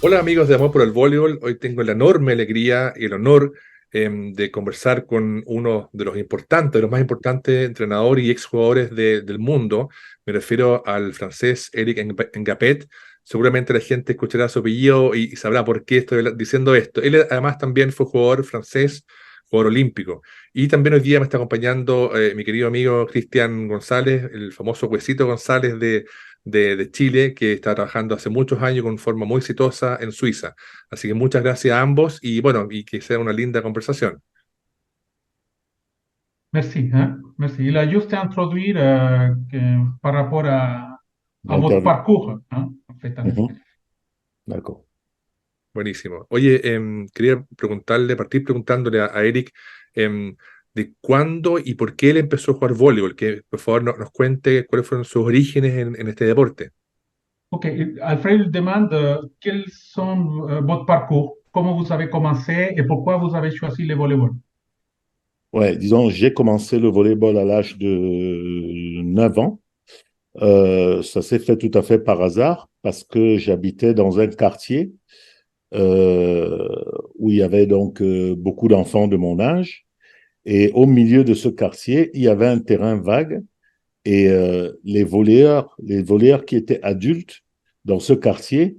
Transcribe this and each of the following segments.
Hola amigos de Amor por el Voleibol, hoy tengo la enorme alegría y el honor de conversar con uno de los importantes, de los más importantes entrenadores y exjugadores del mundo. Me refiero al francés Eric Ngapet. Seguramente la gente escuchará su apellido y sabrá por qué estoy diciendo esto. Él además también fue jugador francés, jugador olímpico. Y también hoy día me está acompañando mi querido amigo Cristian González, el famoso Huesito González de Chile, que está trabajando hace muchos años con forma muy exitosa en Suiza. Así que muchas gracias a ambos y bueno, y que sea una linda conversación. Merci, hein, merci. Il a juste introduit par rapport à votre L'interview. parcours, hein, en fait, en Mhm. effet. D'accord. Buenísimo. Oye, quería preguntarle, partir preguntándole a Eric de cuándo y por qué él empezó a jugar voleibol, que por favor nos cuente cuáles fueron sus orígenes en este deporte. Ok, Alfred il demande quels sont votre parcours, comment vous avez commencé et pourquoi vous avez choisi le volleyball. Ouais, disons, j'ai commencé le volleyball à l'âge de 9 ans. Ça s'est fait tout à fait par hasard parce que j'habitais dans un quartier euh, où il y avait donc beaucoup d'enfants de mon âge. Et au milieu de ce quartier, il y avait un terrain vague et les volleyeurs qui étaient adultes dans ce quartier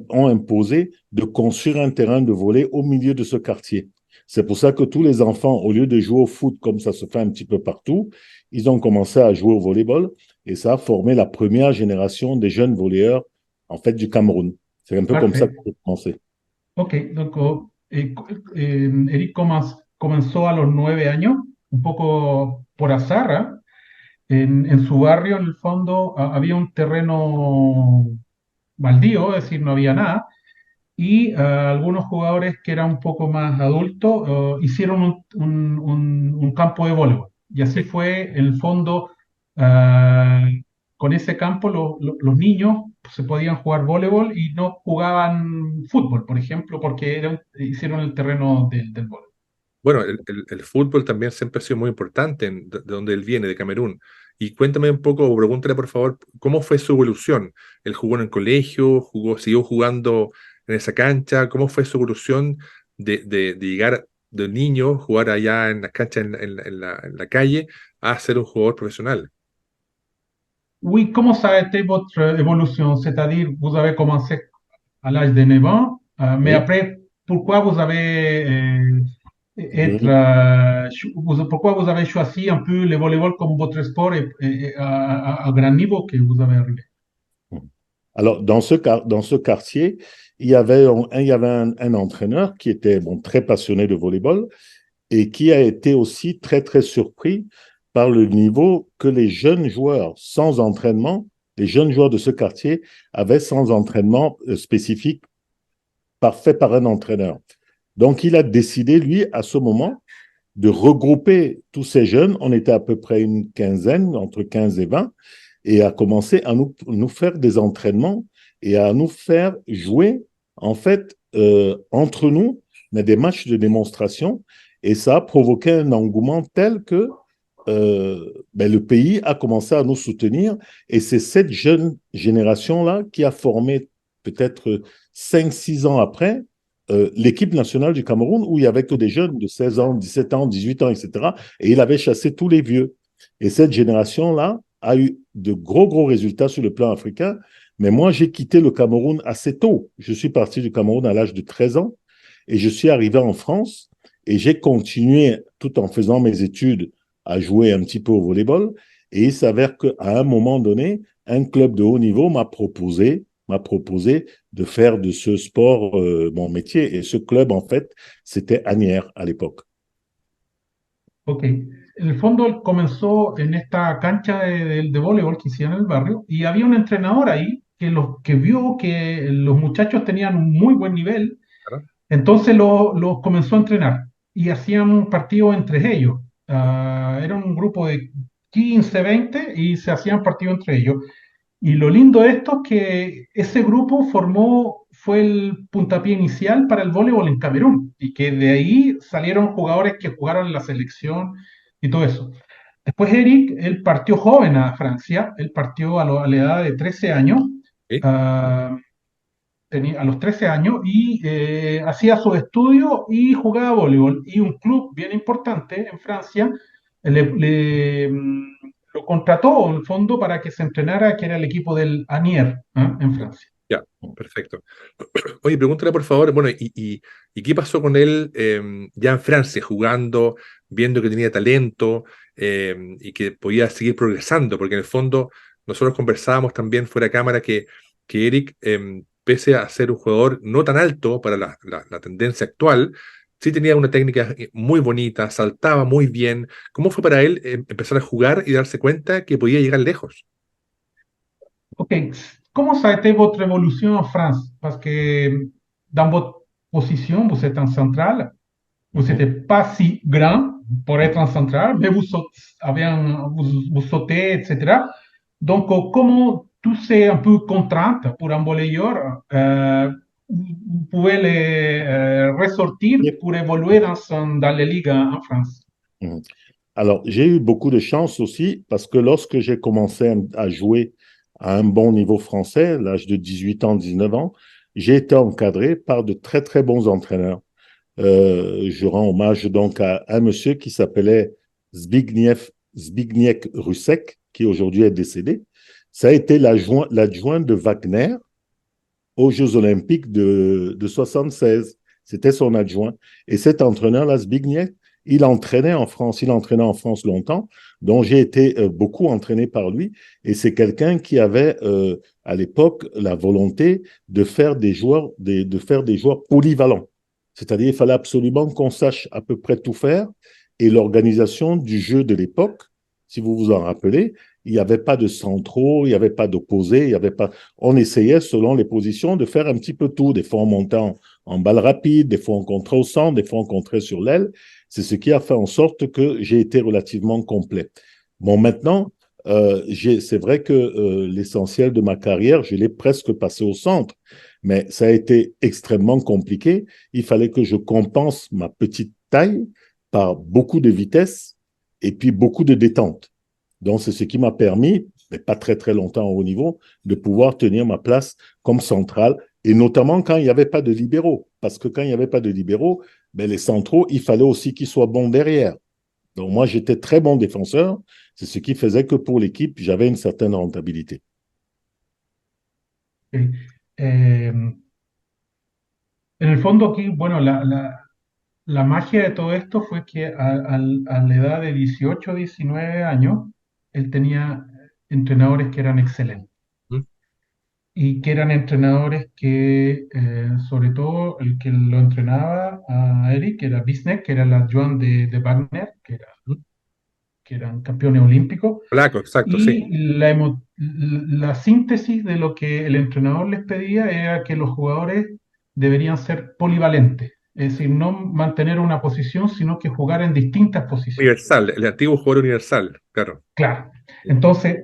ont imposé de construire un terrain de volley au milieu de ce quartier. C'est pour ça que tous les enfants, au lieu de jouer au foot comme ça se fait un petit peu partout, ils ont commencé à jouer au volleyball et ça a formé la première génération des jeunes volleyeurs en fait du Cameroun. C'est un peu comme ça que Parfait. j'ai commencé. Ok, donc Eric comenzó a los 9 años, un poco por azar, ¿ah? En su barrio, en el fondo, había un terreno baldío, es decir, no había nada. Y algunos jugadores que eran un poco más adultos hicieron un campo de voleibol. Y así fue, en el fondo, ah, con ese campo los niños se podían jugar voleibol y no jugaban fútbol, por ejemplo, porque hicieron el terreno del voleibol. Bueno, el fútbol también siempre ha sido muy importante de donde él viene, de Camerún. Y cuéntame un poco, o pregúntale por favor, ¿cómo fue su evolución? ¿Él jugó en el colegio? ¿Siguió jugando en esa cancha? ¿Cómo fue su evolución de llegar de niño, jugar allá en las canchas en la calle, a ser un jugador profesional? Oui, comment ça a été votre évolution? C'est-à-dire, vous avez commencé à l'âge de 9 ans, mais Oui. après, pourquoi vous avez Oui. pourquoi vous avez choisi un peu le volleyball comme votre sport et à grand niveau que vous avez arrivé? Alors, dans ce quartier, il y avait un entraîneur qui était bon, très passionné de volleyball et qui a été aussi très, très surpris par le niveau que les jeunes joueurs sans entraînement, les jeunes joueurs de ce quartier avaient sans entraînement spécifique fait par un entraîneur. Donc, il a décidé, lui, à ce moment, de regrouper tous ces jeunes. On était à peu près une quinzaine, entre 15 et 20, et a commencé à nous faire des entraînements et à nous faire jouer, en fait, entre nous, mais des matchs de démonstration. Et ça a provoqué un engouement tel que le pays a commencé à nous soutenir. Et c'est cette jeune génération-là qui a formé peut-être 5, 6 ans après l'équipe nationale du Cameroun où il n'y avait que des jeunes de 16 ans, 17 ans, 18 ans, etc. Et il avait chassé tous les vieux. Et cette génération-là a eu de gros, gros résultats sur le plan africain. Mais moi, j'ai quitté le Cameroun assez tôt. Je suis parti du Cameroun à l'âge de 13 ans et je suis arrivé en France et j'ai continué tout en faisant mes études à jouer un petit peu au volleyball. Et il s'avère qu'à un moment donné, un club de haut niveau m'a proposé de faire de ce sport mon métier. Et ce club, en fait, c'était Asnières à l'époque. Ok. En el fondo, él comenzó en esta cancha de voleibol que hicieron en el barrio y había un entrenador ahí que vio que los muchachos tenían un muy buen nivel. ¿Verdad? Entonces los comenzó a entrenar y hacían un partido entre ellos. Era un grupo de 15, 20 y se hacían partido entre ellos. Y lo lindo de esto es que ese grupo fue el puntapié inicial para el voleibol en Camerún y que de ahí salieron jugadores que jugaron en la selección y todo eso. Después Eric, él partió joven a Francia, él partió a la edad de 13 años. ¿Sí? ah, a los 13 años y hacía sus estudios y jugaba voleibol. Y un club bien importante en Francia lo contrató en el fondo para que se entrenara, que era el equipo del Anières, ¿ah? En Francia. Ya, perfecto. Oye, pregúntale por favor, bueno, ¿y qué pasó con él ya en Francia, jugando, viendo que tenía talento y que podía seguir progresando? Porque en el fondo nosotros conversábamos también fuera de cámara que Eric, pese a ser un jugador no tan alto para la tendencia actual, sí tenía una técnica muy bonita, saltaba muy bien. ¿Cómo fue para él empezar a jugar y darse cuenta que podía llegar lejos? Ok, comment ça a été votre évolution en France? Parce que dans votre position, vous êtes en centrale, vous Mhm. n'étiez pas si grand pour être Mhm. en centrale, mais vous sautez, etc. Donc, comment tous ces un peu contraintes pour un volleyeur, vous pouvez les ressortir Yep. pour évoluer dans les ligues en France? Mhm. Alors, j'ai eu beaucoup de chance aussi parce que lorsque j'ai commencé à jouer à un bon niveau français, à l'âge de 18 ans, 19 ans, j'ai été encadré par de très, très bons entraîneurs. Je rends hommage donc à un monsieur qui s'appelait Zbigniew Rusek, qui aujourd'hui est décédé. Ça a été l'adjoint de Wagner aux Jeux Olympiques de 76. C'était son adjoint. Et cet entraîneur-là, Zbigniew, il entraînait en France. Il entraînait en France longtemps, donc j'ai été beaucoup entraîné par lui. Et c'est quelqu'un qui avait, à l'époque, la volonté de faire de faire des joueurs polyvalents. C'est-à-dire, il fallait absolument qu'on sache à peu près tout faire. Et l'organisation du jeu de l'époque, si vous vous en rappelez, il n'y avait pas de centraux, il n'y avait pas d'opposés, il y avait pas. On essayait, selon les positions, de faire un petit peu tout. Des fois, on montait en balle rapide, des fois, on contrait au centre, des fois, on contrait sur l'aile. C'est ce qui a fait en sorte que j'ai été relativement complet. Bon, maintenant, c'est vrai que l'essentiel de ma carrière, je l'ai presque passé au centre, mais ça a été extrêmement compliqué. Il fallait que je compense ma petite taille par beaucoup de vitesse et puis beaucoup de détente. Donc, c'est ce qui m'a permis, mais pas très très longtemps au haut niveau, de pouvoir tenir ma place comme central, et notamment quand il n'y avait pas de libéraux. Parce que quand il n'y avait pas de libéraux, ben, les centraux, il fallait aussi qu'ils soient bons derrière. Donc, moi, j'étais très bon défenseur. C'est ce qui faisait que pour l'équipe, j'avais une certaine rentabilité. Okay. En el fondo aquí, bueno, la magia de todo esto fue que a la edad de 18 o 19 años, él tenía entrenadores que eran excelentes ¿Mm? y que eran entrenadores que, sobre todo el que lo entrenaba a Eric, que era Bisnek, que era el adjoint de Wagner, ¿Mm? que eran campeones olímpicos, Polaco, exacto, sí. y la síntesis de lo que el entrenador les pedía era que los jugadores deberían ser polivalentes, es decir, no mantener una posición, sino que jugar en distintas posiciones. Universal, el antiguo jugador universal, claro. Claro. Entonces,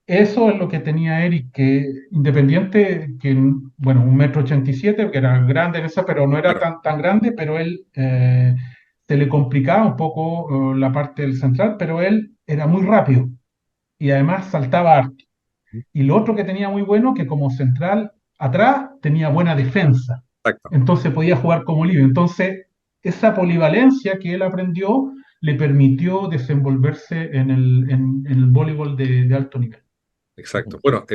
eso es lo que tenía Eric, que independiente, que, bueno, 1,87 m, que era grande en esa, pero no era Claro. tan grande, pero él se le complicaba un poco la parte del central, pero él era muy rápido y además saltaba harto. ¿Mm? Y lo otro que tenía muy bueno, que como central atrás tenía buena defensa, Exacto, entonces podía jugar como libre. Entonces, esa polivalencia que él aprendió le permitió desenvolverse en el voleibol de alto nivel. exacto. Bueno,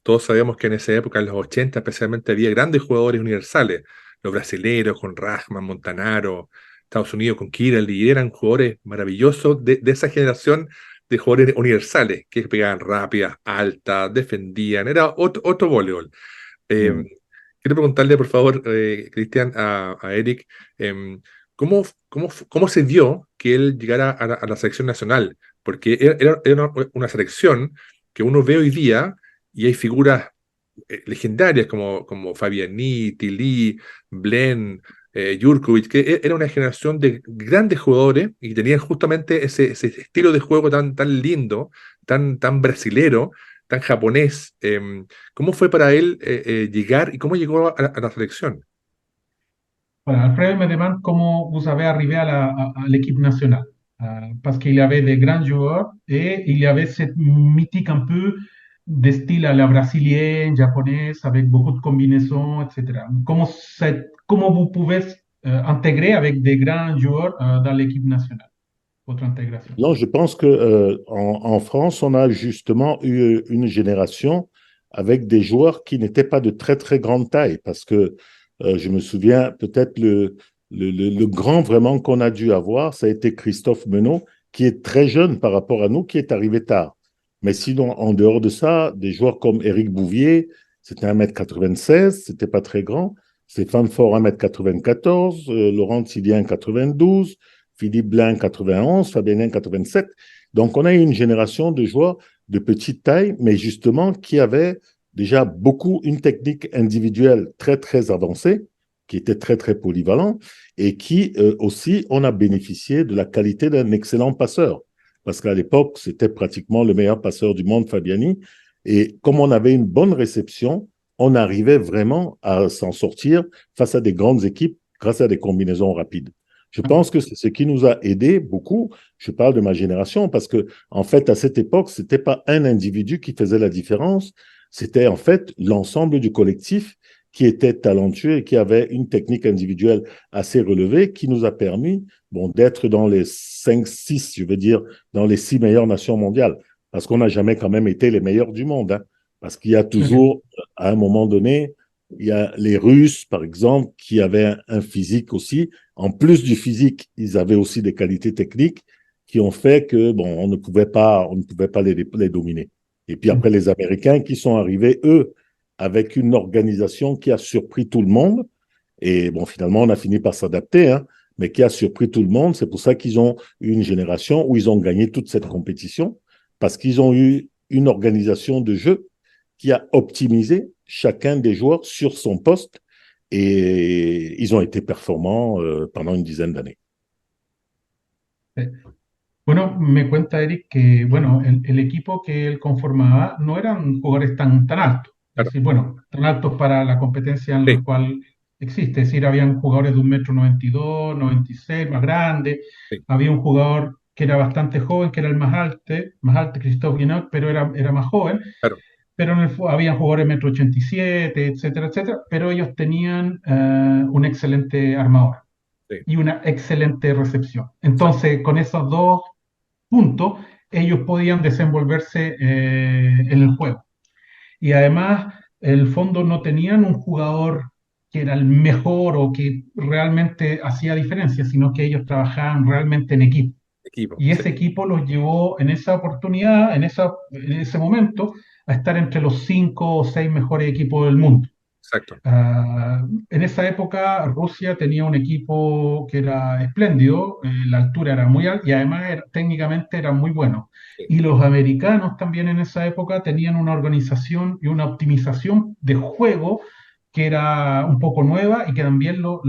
todos sabemos que en esa época, en los 80 especialmente, había grandes jugadores universales. Los brasileros con Rachman, Montanaro, Estados Unidos con Kiraldy, y eran jugadores maravillosos de esa generación de jugadores universales, que pegaban rápidas, altas, defendían. Era otro voleibol. Eh, Mm. Quiero preguntarle, por favor, Cristian, a Eric, em, ¿cómo se dio que él llegara a la selección nacional? Porque era una selección que uno ve hoy día y hay figuras legendarias como Fabianiti, Lee, Blen, Jurkovic, que era una generación de grandes jugadores y tenían justamente ese estilo de juego tan lindo, tan brasilero, tan japonés. ¿Cómo fue para él llegar y cómo llegó a la selección? Voilà, Alfred me demande comment vous avez arrivé à l'équipe nationale. Parce qu'il y avait des grands joueurs et il y avait cette mythique un peu de style à la brésilienne, japonaise, avec beaucoup de combinaisons, etc. Comment vous pouvez intégrer avec des grands joueurs dans l'équipe nationale, votre intégration? Non, je pense que en France, on a justement eu une génération avec des joueurs qui n'étaient pas de très très grande taille, parce que je me souviens peut-être le grand vraiment qu'on a dû avoir, ça a été Christophe Menot, qui est très jeune par rapport à nous, qui est arrivé tard. Mais sinon, en dehors de ça, des joueurs comme Éric Bouvier, c'était 1,96 m, c'était pas très grand. Stéphane Faure, 1,94 m, Laurent Tilliens, 92, Philippe Blain, 91, Fabien 87. Donc, on a eu une génération de joueurs de petite taille, mais justement qui avaient déjà beaucoup une technique individuelle très, très avancée, qui était très, très polyvalent, et qui aussi, on a bénéficié de la qualité d'un excellent passeur. Parce qu'à l'époque, c'était pratiquement le meilleur passeur du monde, Fabiani. Et comme on avait une bonne réception, on arrivait vraiment à s'en sortir face à des grandes équipes grâce à des combinaisons rapides. Je pense que c'est ce qui nous a aidé beaucoup. Je parle de ma génération parce que, en fait, à cette époque, c'était pas un individu qui faisait la différence. C'était, en fait, l'ensemble du collectif qui était talentueux et qui avait une technique individuelle assez relevée qui nous a permis, bon, d'être dans les 5, 6, je veux dire, dans les 6 meilleures nations mondiales. Parce qu'on n'a jamais quand même été les meilleurs du monde, hein. Parce qu'il y a toujours, à un moment donné, il y a les Russes, par exemple, qui avaient un physique aussi. En plus du physique, ils avaient aussi des qualités techniques qui ont fait que, bon, on ne pouvait pas les dominer. Et puis après, les Américains qui sont arrivés, eux, avec une organisation qui a surpris tout le monde. Et bon, finalement, on a fini par s'adapter, hein, mais qui a surpris tout le monde. C'est pour ça qu'ils ont eu une génération où ils ont gagné toute cette compétition, parce qu'ils ont eu une organisation de jeu qui a optimisé chacun des joueurs sur son poste et ils ont été performants pendant une dizaine d'années. Bueno, me cuenta Eric que, bueno, el equipo que él conformaba no eran jugadores tan altos, es Claro, decir, bueno, tan altos para la competencia en la sí, cual existe, es decir, habían jugadores de 1,92 m, 96, más grandes, sí, había un jugador que era bastante joven, que era el más alto, Christophe Guinaut, pero era más joven, claro, pero había jugadores de 1,87 m, etcétera, etcétera, pero ellos tenían un excelente armador sí, y una excelente recepción. exacto, Entonces, con esos dos puntos, ellos podían desenvolverse en el juego. Y además, el fondo no tenían un jugador que era el mejor o que realmente hacía diferencia, sino que ellos trabajaban realmente en equipo. equipo, Y sí, ese equipo los llevó en esa oportunidad, en ese momento, a estar entre los 5 o 6 mejores equipos del mundo. exacto, En esa época Rusia tenía un equipo que era espléndido, la altura era muy alta y además técnicamente era muy bueno. sí, Y los americanos también en esa época tenían una organización y una optimización de juego que era un poco nueva y que también lo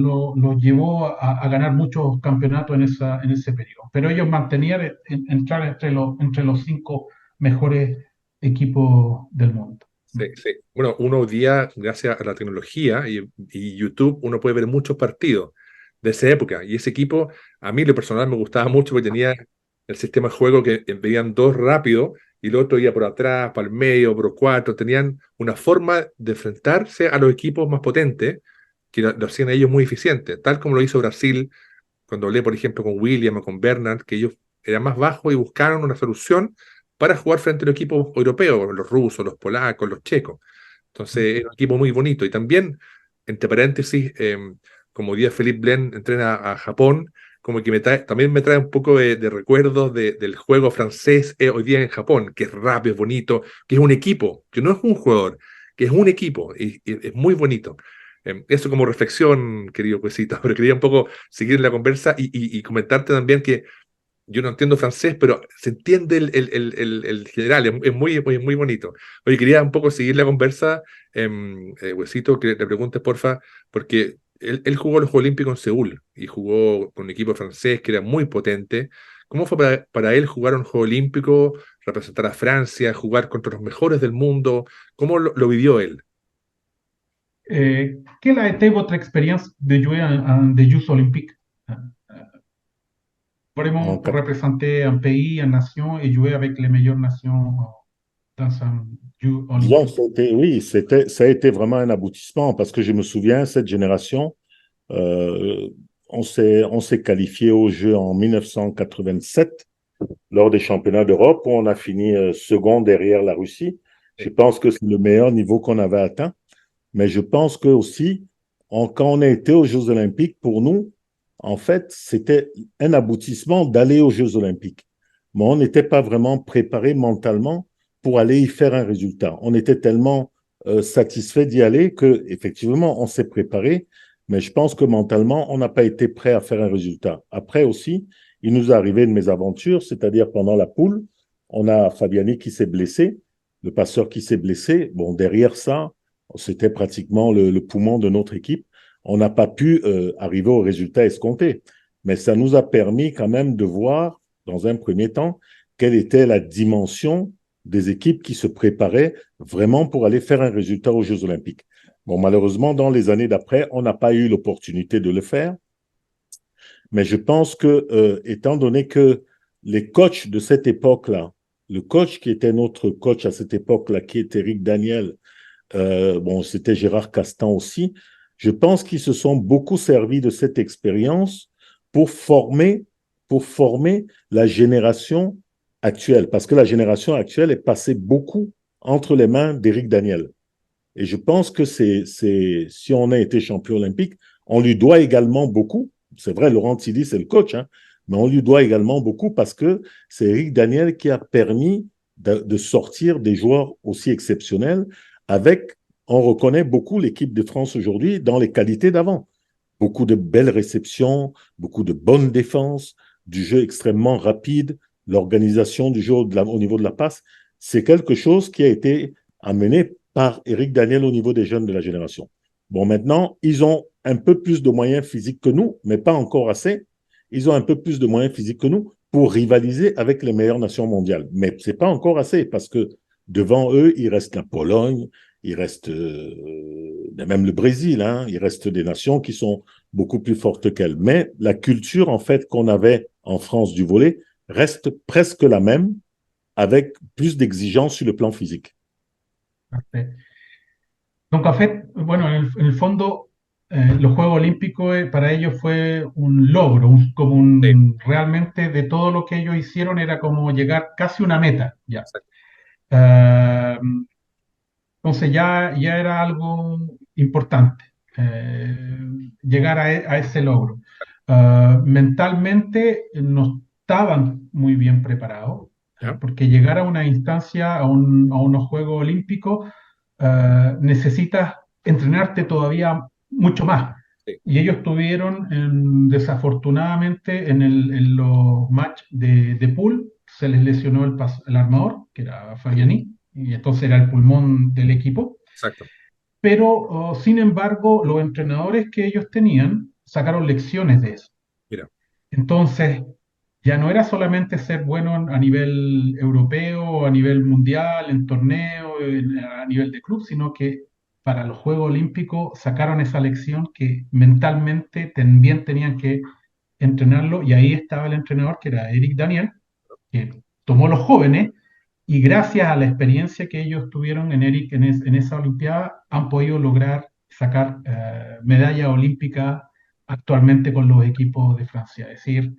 llevó a ganar muchos campeonatos en ese periodo. Pero ellos mantenían entrar entre los 5 mejores equipos del mundo. sí, sí. Bueno, uno hoy día, gracias a la tecnología y YouTube, uno puede ver muchos partidos de esa época. Y ese equipo, a mí lo personal me gustaba mucho porque tenía el sistema de juego que veían dos rápido y el otro iba por atrás, para el medio, por cuatro. Tenían una forma de enfrentarse a los equipos más potentes que lo hacían ellos muy eficientes, tal como lo hizo Brasil cuando hablé, por ejemplo, con William o con Bernard, que ellos eran más bajos y buscaron una solución para jugar frente a los equipos europeos, los rusos, los polacos, los checos. Entonces, era un equipo muy bonito. Y también, entre paréntesis, como día Philippe Blen entrena a Japón, como que también me trae un poco de recuerdos del juego francés hoy día en Japón, que es rápido, es bonito, que es un equipo, que no es un jugador, que es un equipo, y es muy bonito. Eso como reflexión, querido Cuesito, pero quería un poco seguir la conversa y comentarte también que yo no entiendo francés, pero se entiende el general, es muy bonito. Oye, quería un poco seguir la conversa, Huesito, que le preguntes, porfa, porque él jugó los Juegos Olímpicos en Seúl y jugó con un equipo francés que era muy potente. ¿Cómo fue para él jugar un Juego Olímpico, representar a Francia, jugar contra los mejores del mundo? ¿Cómo lo vivió él? Quelle a été votre expérience de jouer des Jeux Olympiques? En, Vraiment représenter un pays, une nation et jouer avec les meilleures nations. dans un Jeux Disons que olympiques. oui, ça a été vraiment un aboutissement parce que je me souviens, cette génération, euh, on s'est qualifié aux Jeux en 1987 lors des championnats d'Europe où on a fini second derrière la Russie. Je pense que c'est le meilleur niveau qu'on avait atteint. Mais je pense que aussi, quand on a été aux Jeux olympiques, pour nous, en fait, c'était un aboutissement d'aller aux Jeux olympiques. Mais on n'était pas vraiment préparé mentalement pour aller y faire un résultat. On était tellement satisfait d'y aller que, effectivement, on s'est préparé, mais je pense que mentalement, on n'a pas été prêt à faire un résultat. Après aussi, il nous est arrivé une mésaventure, c'est-à-dire pendant la poule, on a Fabiani qui s'est blessé, le passeur qui s'est blessé. Bon, derrière ça, c'était pratiquement le poumon de notre équipe. On n'a pas pu arriver au résultat escompté. Mais ça nous a permis quand même de voir, dans un premier temps, quelle était la dimension des équipes qui se préparaient vraiment pour aller faire un résultat aux Jeux olympiques. Bon, malheureusement, dans les années d'après, on n'a pas eu l'opportunité de le faire. Mais je pense que, étant donné que les coachs de cette époque-là, le coach qui était notre coach à cette époque-là, qui était Eric Daniel, bon, c'était Gérard Castan aussi. Je pense qu'ils se sont beaucoup servis de cette expérience pour former la génération actuelle, parce que la génération actuelle est passée beaucoup entre les mains d'Éric Daniel. Et je pense que si on a été champion olympique, on lui doit également beaucoup. C'est vrai, Laurent Tilly, c'est le coach, hein, mais on lui doit également beaucoup parce que c'est Éric Daniel qui a permis de sortir des joueurs aussi exceptionnels avec, on reconnaît beaucoup l'équipe de France aujourd'hui dans les qualités d'avant. Beaucoup de belles réceptions, beaucoup de bonnes défenses, du jeu extrêmement rapide, l'organisation du jeu au niveau de la passe. C'est quelque chose qui a été amené par Éric Daniel au niveau des jeunes de la génération. Bon, maintenant, ils ont un peu plus de moyens physiques que nous, mais pas encore assez. Ils ont un peu plus de moyens physiques que nous pour rivaliser avec les meilleures nations mondiales. Mais ce n'est pas encore assez parce que devant eux, il reste la Pologne, il reste même le Brésil, hein, il reste des nations qui sont beaucoup plus fortes qu'elles. Mais la culture, en fait, qu'on avait en France du volley reste presque la même, avec plus d'exigences sur le plan physique. Don Café, bueno, en el fondo, los Juegos Olímpicos para ellos fue un logro, Sí, realmente de todo lo que ellos hicieron era como llegar casi a una meta, ya. exacto. Eh, entonces ya era algo importante, llegar a ese logro. Mentalmente no estaban muy bien preparados, ¿Ya? porque llegar a una instancia, a unos Juegos Olímpicos, necesitas entrenarte todavía mucho más. Sí, Y ellos tuvieron, desafortunadamente, en los matches de pool, se les lesionó el armador, que era Fabiani, y entonces era el pulmón del equipo. exacto. Pero, sin embargo, los entrenadores que ellos tenían sacaron lecciones de eso. Mira, Entonces, ya no era solamente ser bueno a nivel europeo, a nivel mundial, en torneo, a nivel de club, sino que para los Juegos Olímpicos sacaron esa lección que mentalmente también tenían que entrenarlo, y ahí estaba el entrenador que era Eric Daniel, que tomó los jóvenes y gracias a la experiencia que ellos tuvieron en Eric en esa Olimpiada han podido lograr sacar medalla olímpica actualmente con los equipos de Francia. Es decir,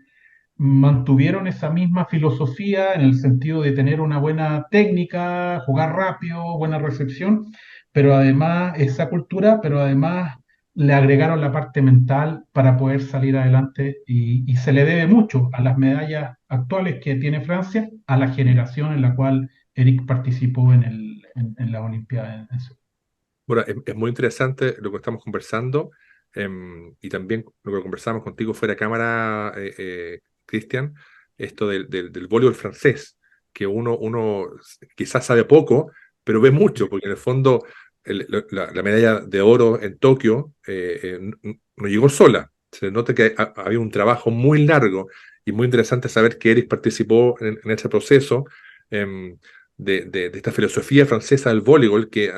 mantuvieron esa misma filosofía en el sentido de tener una buena técnica, jugar rápido, buena recepción, pero además esa cultura, pero además le agregaron la parte mental para poder salir adelante y se le debe mucho a las medallas actuales que tiene Francia, a la generación en la cual Eric participó en la Olimpiada. bueno, es muy interesante lo que estamos conversando y también lo que conversamos contigo fuera de cámara, Cristian, esto del voleibol francés, que uno quizás sabe poco, pero ve mucho, porque en el fondo la medalla de oro en Tokio no llegó sola. Se nota que había un trabajo muy largo y muy interesante saber que Eric participó en ese proceso. De esta filosofía francesa del voleibol que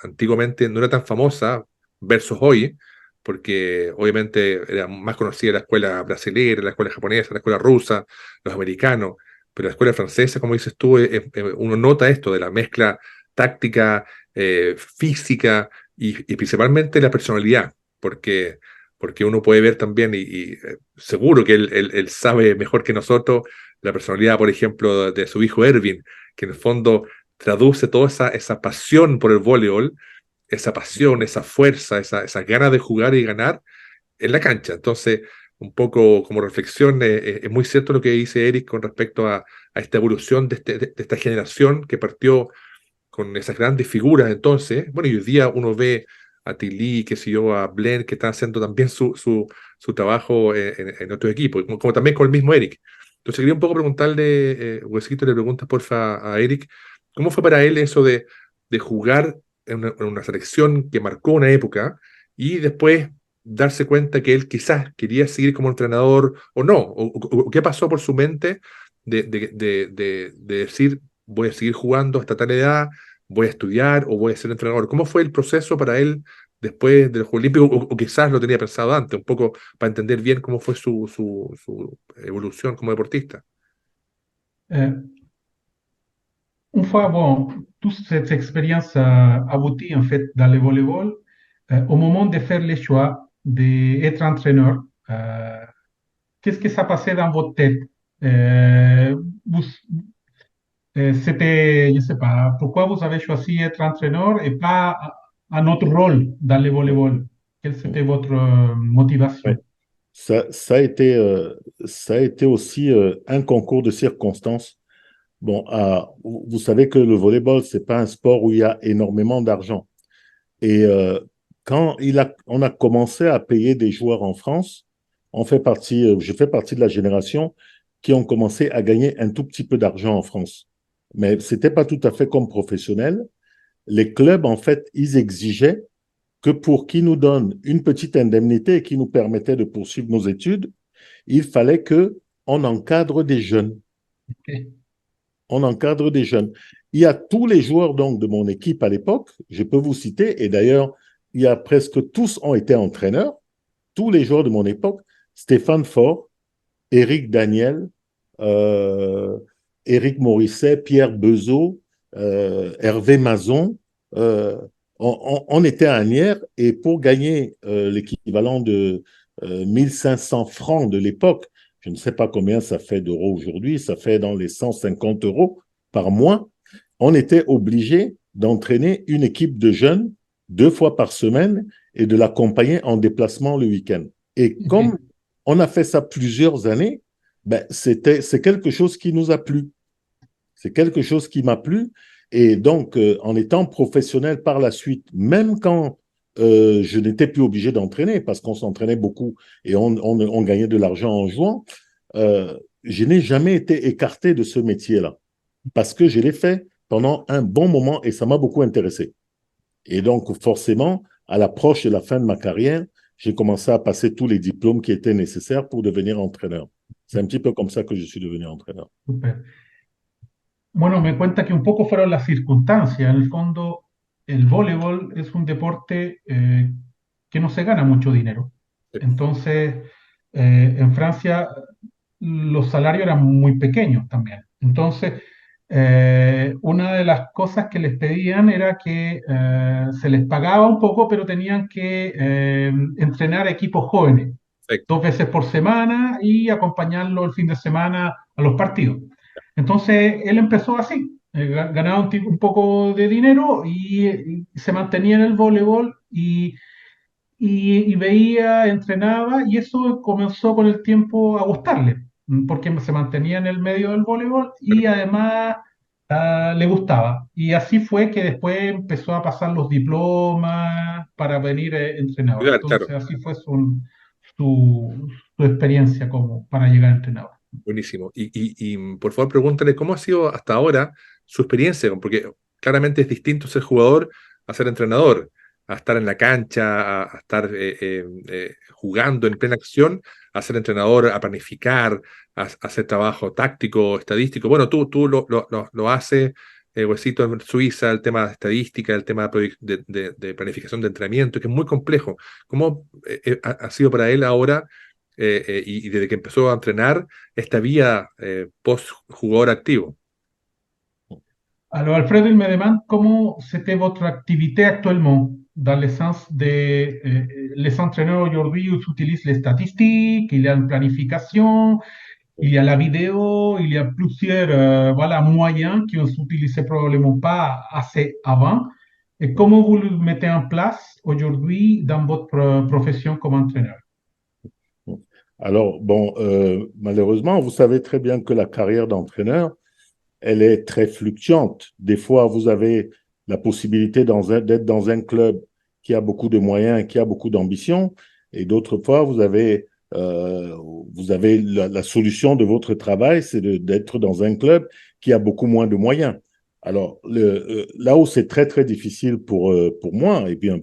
antiguamente no era tan famosa versus hoy, porque obviamente era más conocida la escuela brasileña, la escuela japonesa, la escuela rusa, los americanos, pero la escuela francesa, como dices tú, uno nota esto de la mezcla táctica, física y principalmente la personalidad, porque uno puede ver también, seguro que él sabe mejor que nosotros la personalidad, por ejemplo, de su hijo Ervin, que en el fondo traduce toda esa pasión por el voleibol, esa pasión, esa fuerza, esa ganas de jugar y ganar en la cancha. Entonces, un poco como reflexión, es muy cierto lo que dice Eric con respecto a esta evolución de esta generación que partió con esas grandes figuras. Entonces, bueno, y hoy día uno ve a Tilly, qué sé yo, a Blen, que están haciendo también su trabajo en otro equipo, como también con el mismo Eric. Entonces quería un poco preguntarle, Huesito, le preguntas porfa a Eric, ¿cómo fue para él eso de jugar en una selección que marcó una época y después darse cuenta que él quizás quería seguir como entrenador o no? O qué pasó por su mente de decir, voy a seguir jugando hasta tal edad, voy a estudiar o voy a ser entrenador? ¿Cómo fue el proceso para él después del Juego Olímpico? O quizás lo tenía pensado antes, un poco para entender bien cómo fue su evolución como deportista. Euh, une fois, bon, toute cette expérience aboutit en fait dans le volleyball. Au moment de faire le choix d'être entraîneur, qu'est-ce que ça passait dans votre tête? Vous, c'était, je sais pas, pourquoi vous avez choisi être entraîneur et pas un autre rôle dans le volleyball? Quelle c'était votre Ouais. motivation? Ça a été aussi un concours de circonstances. Bon, vous savez que le volleyball, c'est pas un sport où il y a énormément d'argent. Et quand on a commencé à payer des joueurs en France, je fais partie de la génération qui ont commencé à gagner un tout petit peu d'argent en France. Mais c'était pas tout à fait comme professionnel. Les clubs, en fait, ils exigeaient que pour qu'ils nous donnent une petite indemnité qui nous permettait de poursuivre nos études, il fallait que on encadre des jeunes. Okay. On encadre des jeunes. Il y a tous les joueurs donc de mon équipe à l'époque, je peux vous citer, et d'ailleurs, il y a presque tous ont été entraîneurs, tous les joueurs de mon époque, Stéphane Faure, Éric Daniel, Éric Morisset, Pierre Bezeau, Hervé Mazon, on était à Asnières et pour gagner l'équivalent de 1500 francs de l'époque, je ne sais pas combien ça fait d'euros aujourd'hui, ça fait dans les 150 euros par mois, on était obligé d'entraîner une équipe de jeunes 2 fois par semaine et de l'accompagner en déplacement le week-end. Et comme on a fait ça plusieurs années, ben c'est quelque chose qui nous a plu. C'est quelque chose qui m'a plu. Et donc, en étant professionnel par la suite, même quand je n'étais plus obligé d'entraîner, parce qu'on s'entraînait beaucoup et on gagnait de l'argent en jouant, je n'ai jamais été écarté de ce métier-là, parce que je l'ai fait pendant un bon moment et ça m'a beaucoup intéressé. Et donc, forcément, à l'approche de la fin de ma carrière, j'ai commencé à passer tous les diplômes qui étaient nécessaires pour devenir entraîneur. C'est un petit peu comme ça que je suis devenu entraîneur. Super. Bueno, me cuenta que un poco fueron las circunstancias. En el fondo, el voleibol es un deporte que no se gana mucho dinero. Sí. Entonces, en Francia los salarios eran muy pequeños también. Entonces, una de las cosas que les pedían era que se les pagaba un poco, pero tenían que entrenar equipos jóvenes Perfecto. 2 veces por semana y acompañarlo el fin de semana a los partidos. Entonces él empezó así, ganaba un poco de dinero y se mantenía en el voleibol y veía, entrenaba y eso comenzó con el tiempo a gustarle, porque se mantenía en el medio del voleibol y además le gustaba. Y así fue que después empezó a pasar los diplomas para venir entrenador. Claro, Entonces claro. así fue su experiencia como para llegar a entrenador. Buenísimo. Por favor, pregúntale cómo ha sido hasta ahora su experiencia, porque claramente es distinto ser jugador a ser entrenador, a estar en la cancha, a estar jugando en plena acción, a ser entrenador, a planificar, a hacer trabajo táctico, estadístico. Bueno, tú lo haces, Huesito, en Suiza, el tema de estadística, el tema de planificación de entrenamiento, que es muy complejo. ¿Cómo ha sido para él ahora y desde que empezó a entrenar esta vía post-jugador activo. Alors, Alfredo, il me demande comment c'était votre activité actuellement dans le sens de les entraîneurs aujourd'hui ils utilisent les statistiques, il y a une planification, il y a la vidéo, il y a plusieurs voilà, moyens qui ne s'utilisaient probablement pas assez avant. Et comment vous le mettez en place aujourd'hui dans votre profession comme entraîneur? Alors, bon, malheureusement, vous savez très bien que la carrière d'entraîneur, elle est très fluctuante. Des fois, vous avez la possibilité d'être dans un club qui a beaucoup de moyens, qui a beaucoup d'ambition, et d'autres fois, vous avez la solution de votre travail, c'est d'être dans un club qui a beaucoup moins de moyens. Alors, là où c'est très, très difficile pour moi, et bien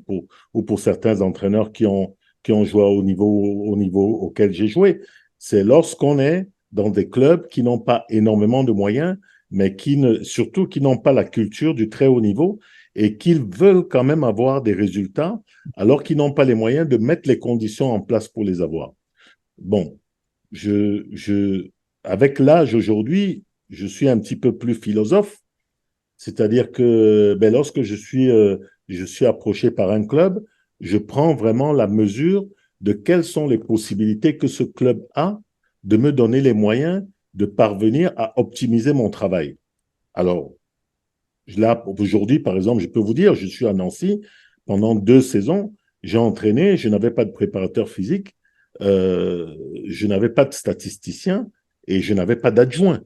ou pour certains entraîneurs qui ont joué au niveau auquel j'ai joué, c'est lorsqu'on est dans des clubs qui n'ont pas énormément de moyens, mais surtout qui n'ont pas la culture du très haut niveau et qui veulent quand même avoir des résultats alors qu'ils n'ont pas les moyens de mettre les conditions en place pour les avoir. Bon, avec l'âge aujourd'hui, je suis un petit peu plus philosophe, c'est-à-dire que lorsque je suis approché par un club, je prends vraiment la mesure de quelles sont les possibilités que ce club a de me donner les moyens de parvenir à optimiser mon travail. Alors, là, aujourd'hui, par exemple, je peux vous dire, je suis à Nancy, pendant 2 saisons, j'ai entraîné, je n'avais pas de préparateur physique, je n'avais pas de statisticien et je n'avais pas d'adjoint.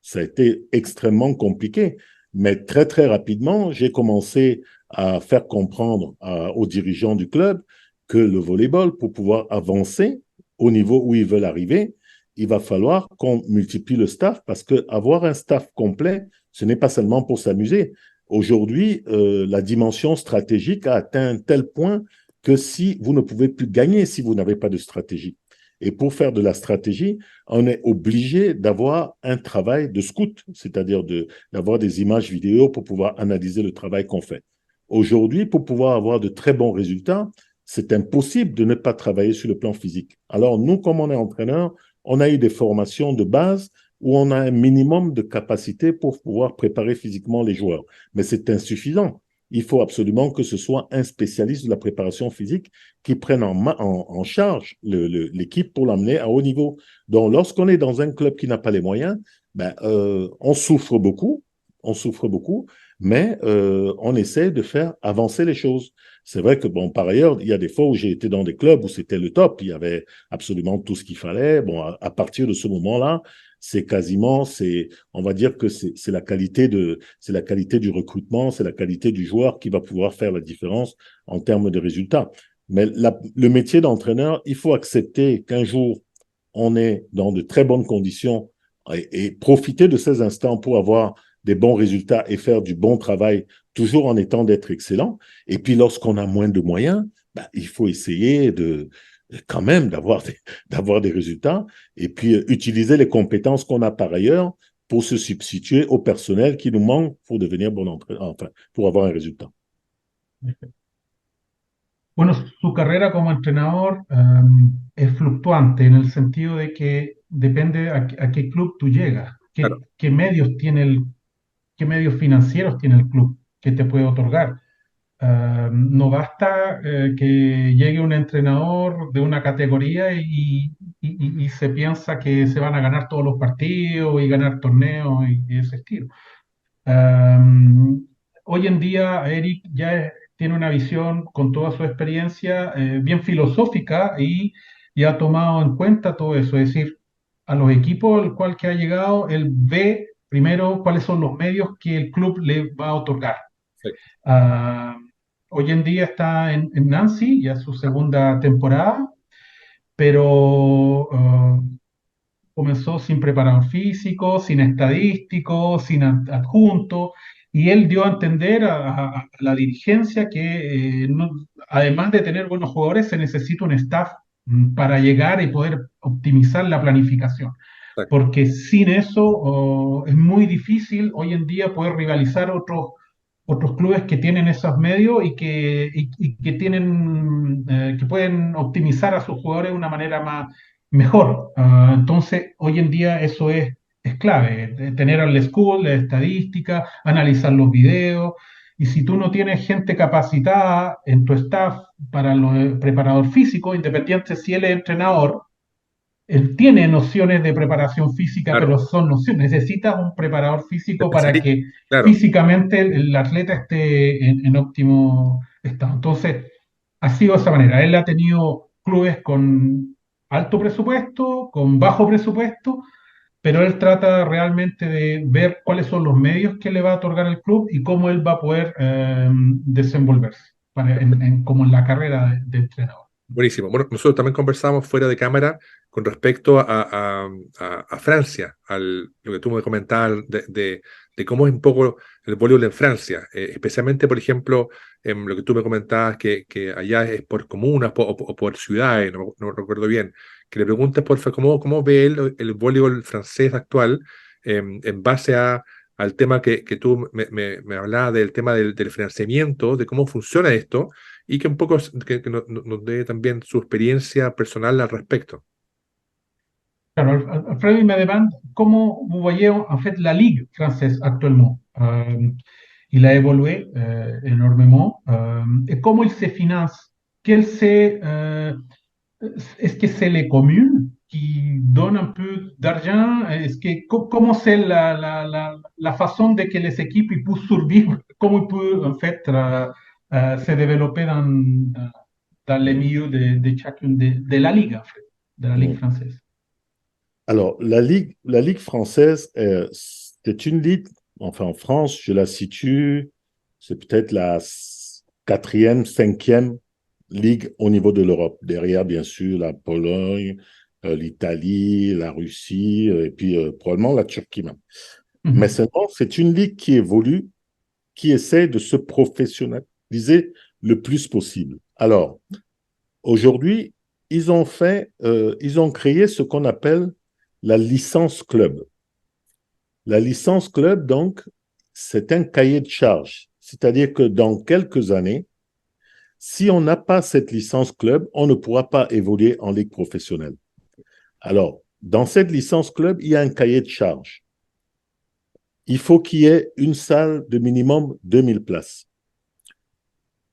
Ça a été extrêmement compliqué. Mais très, très rapidement, j'ai commencé à faire comprendre aux dirigeants du club que le volleyball, pour pouvoir avancer au niveau où ils veulent arriver, il va falloir qu'on multiplie le staff parce qu'avoir un staff complet, ce n'est pas seulement pour s'amuser. Aujourd'hui, la dimension stratégique a atteint un tel point que si vous ne pouvez plus gagner si vous n'avez pas de stratégie. Et pour faire de la stratégie, on est obligé d'avoir un travail de scout, c'est-à-dire d'avoir des images vidéo pour pouvoir analyser le travail qu'on fait. Aujourd'hui, pour pouvoir avoir de très bons résultats, c'est impossible de ne pas travailler sur le plan physique. Alors, nous, comme on est entraîneur, on a eu des formations de base où on a un minimum de capacité pour pouvoir préparer physiquement les joueurs. Mais c'est insuffisant. Il faut absolument que ce soit un spécialiste de la préparation physique qui prenne en charge l'équipe pour l'amener à haut niveau. Donc, lorsqu'on est dans un club qui n'a pas les moyens, on souffre beaucoup, mais on essaie de faire avancer les choses. C'est vrai que, bon, par ailleurs, il y a des fois où j'ai été dans des clubs où c'était le top, il y avait absolument tout ce qu'il fallait. Bon, à partir de ce moment-là, on va dire que c'est la qualité du recrutement, c'est la qualité du joueur qui va pouvoir faire la différence en termes de résultats. Mais le métier d'entraîneur, il faut accepter qu'un jour, on est dans de très bonnes conditions et profiter de ces instants pour avoir des bons résultats et faire du bon travail, toujours en étant d'être excellent. Et puis, lorsqu'on a moins de moyens, il faut essayer quand même d'avoir des résultats et puis utiliser les compétences qu'on a par ailleurs pour se substituer au personnel qui nous manque pour devenir bon entraîneur, enfin, pour avoir un résultat. Bueno, su carrera como entrenador es fluctuante en el sentido de que depende a qué club tú llegas, Claro. qué medios tiene qué medios financieros tiene el club que te puede otorgar. No basta que llegue un entrenador de una categoría y se piensa que se van a ganar todos los partidos y ganar torneos y ese estilo. Hoy en día Eric ya tiene una visión con toda su experiencia bien filosófica y ha tomado en cuenta todo eso, es decir, a los equipos al cual que ha llegado, él ve primero cuáles son los medios que el club le va a otorgar. Sí. Hoy en día está en Nancy, ya es su segunda temporada, pero comenzó sin preparador físico, sin estadístico, sin adjunto, y él dio a entender a la dirigencia que además de tener buenos jugadores, se necesita un staff para llegar y poder optimizar la planificación. Exacto. Porque sin eso es muy difícil hoy en día poder rivalizar otros clubes que tienen esos medios y que tienen, que pueden optimizar a sus jugadores de una manera mejor. Entonces, hoy en día eso es clave, tener al school, la estadística, analizar los videos. Y si tú no tienes gente capacitada en tu staff para el preparador físico, independiente si él es entrenador, él tiene nociones de preparación física, pero Claro, son nociones. Necesitas un preparador físico para especialista, que claro. físicamente el atleta esté en óptimo estado. Entonces, ha sido de esa manera. Él ha tenido clubes con alto presupuesto, con bajo presupuesto, pero él trata realmente de ver cuáles son los medios que le va a otorgar el club y cómo él va a poder desenvolverse como en la carrera de entrenador. Buenísimo. Bueno, nosotros también conversamos fuera de cámara con respecto a Francia, lo que tú me comentabas de cómo es un poco el voleibol en Francia, especialmente, por ejemplo, en lo que tú me comentabas, que allá es por comunas o por ciudades, no recuerdo bien, que le preguntes, por favor, cómo ve él el voleibol francés actual en base al tema que tú me hablabas del tema del financiamiento, de cómo funciona esto y que un poco que nos dé también su experiencia personal al respecto. Claro, Alfredo, il me demande comment vous voyez en fait la Ligue française actuellement. Il a évolué énormément. Et comment il se finance? Est-ce que c'est les communes qui donnent un peu d'argent? Comment c'est la façon de que les équipes ils puissent survivre? Comment ils peuvent en fait se développer dans les Mm. milieux de chacune de la Ligue, en fait, de la Ligue Mm. française? Alors, la Ligue française, c'est une ligue, enfin en France, je la situe, c'est peut-être la quatrième, cinquième ligue au niveau de l'Europe. Derrière, bien sûr, la Pologne, l'Italie, la Russie, et puis probablement la Turquie même. Mais Mhm. seulement, c'est une ligue qui évolue, qui essaie de se professionnaliser le plus possible. Alors, aujourd'hui, ils ont créé ce qu'on appelle la licence club. La licence club, donc, c'est un cahier de charge. C'est-à-dire que dans quelques années, si on n'a pas cette licence club, on ne pourra pas évoluer en ligue professionnelle. Alors, dans cette licence club, il y a un cahier de charge. Il faut qu'il y ait une salle de minimum 2000 places.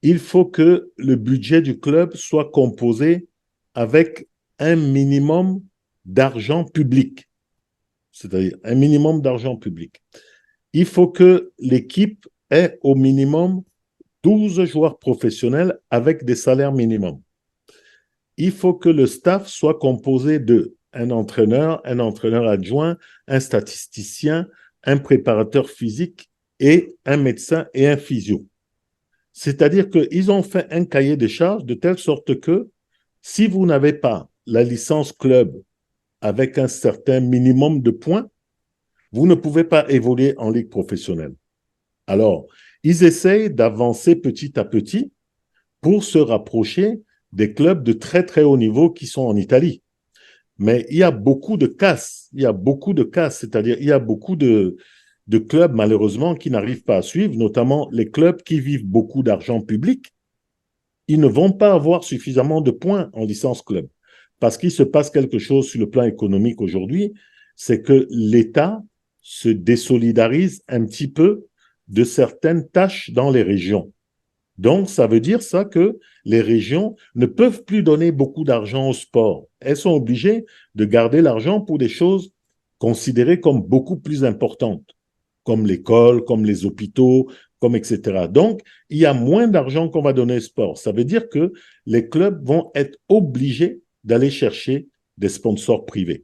Il faut que le budget du club soit composé avec un minimum d'argent public, c'est-à-dire un minimum d'argent public. Il faut que l'équipe ait au minimum 12 joueurs professionnels avec des salaires minimums. Il faut que le staff soit composé de un entraîneur adjoint, un statisticien, un préparateur physique et un médecin et un physio. C'est-à-dire qu'ils ont fait un cahier de charges de telle sorte que si vous n'avez pas la licence club avec un certain minimum de points, vous ne pouvez pas évoluer en ligue professionnelle. Alors, ils essayent d'avancer petit à petit pour se rapprocher des clubs de très très haut niveau qui sont en Italie. Mais il y a beaucoup de casses, c'est-à-dire il y a beaucoup de clubs malheureusement qui n'arrivent pas à suivre, notamment les clubs qui vivent beaucoup d'argent public. Ils ne vont pas avoir suffisamment de points en licence club. Parce qu'il se passe quelque chose sur le plan économique aujourd'hui, c'est que l'État se désolidarise un petit peu de certaines tâches dans les régions. Donc, ça veut dire ça que les régions ne peuvent plus donner beaucoup d'argent au sport. Elles sont obligées de garder l'argent pour des choses considérées comme beaucoup plus importantes, comme l'école, comme les hôpitaux, comme etc. Donc, il y a moins d'argent qu'on va donner au sport. Ça veut dire que les clubs vont être obligés d'aller chercher des sponsors privés.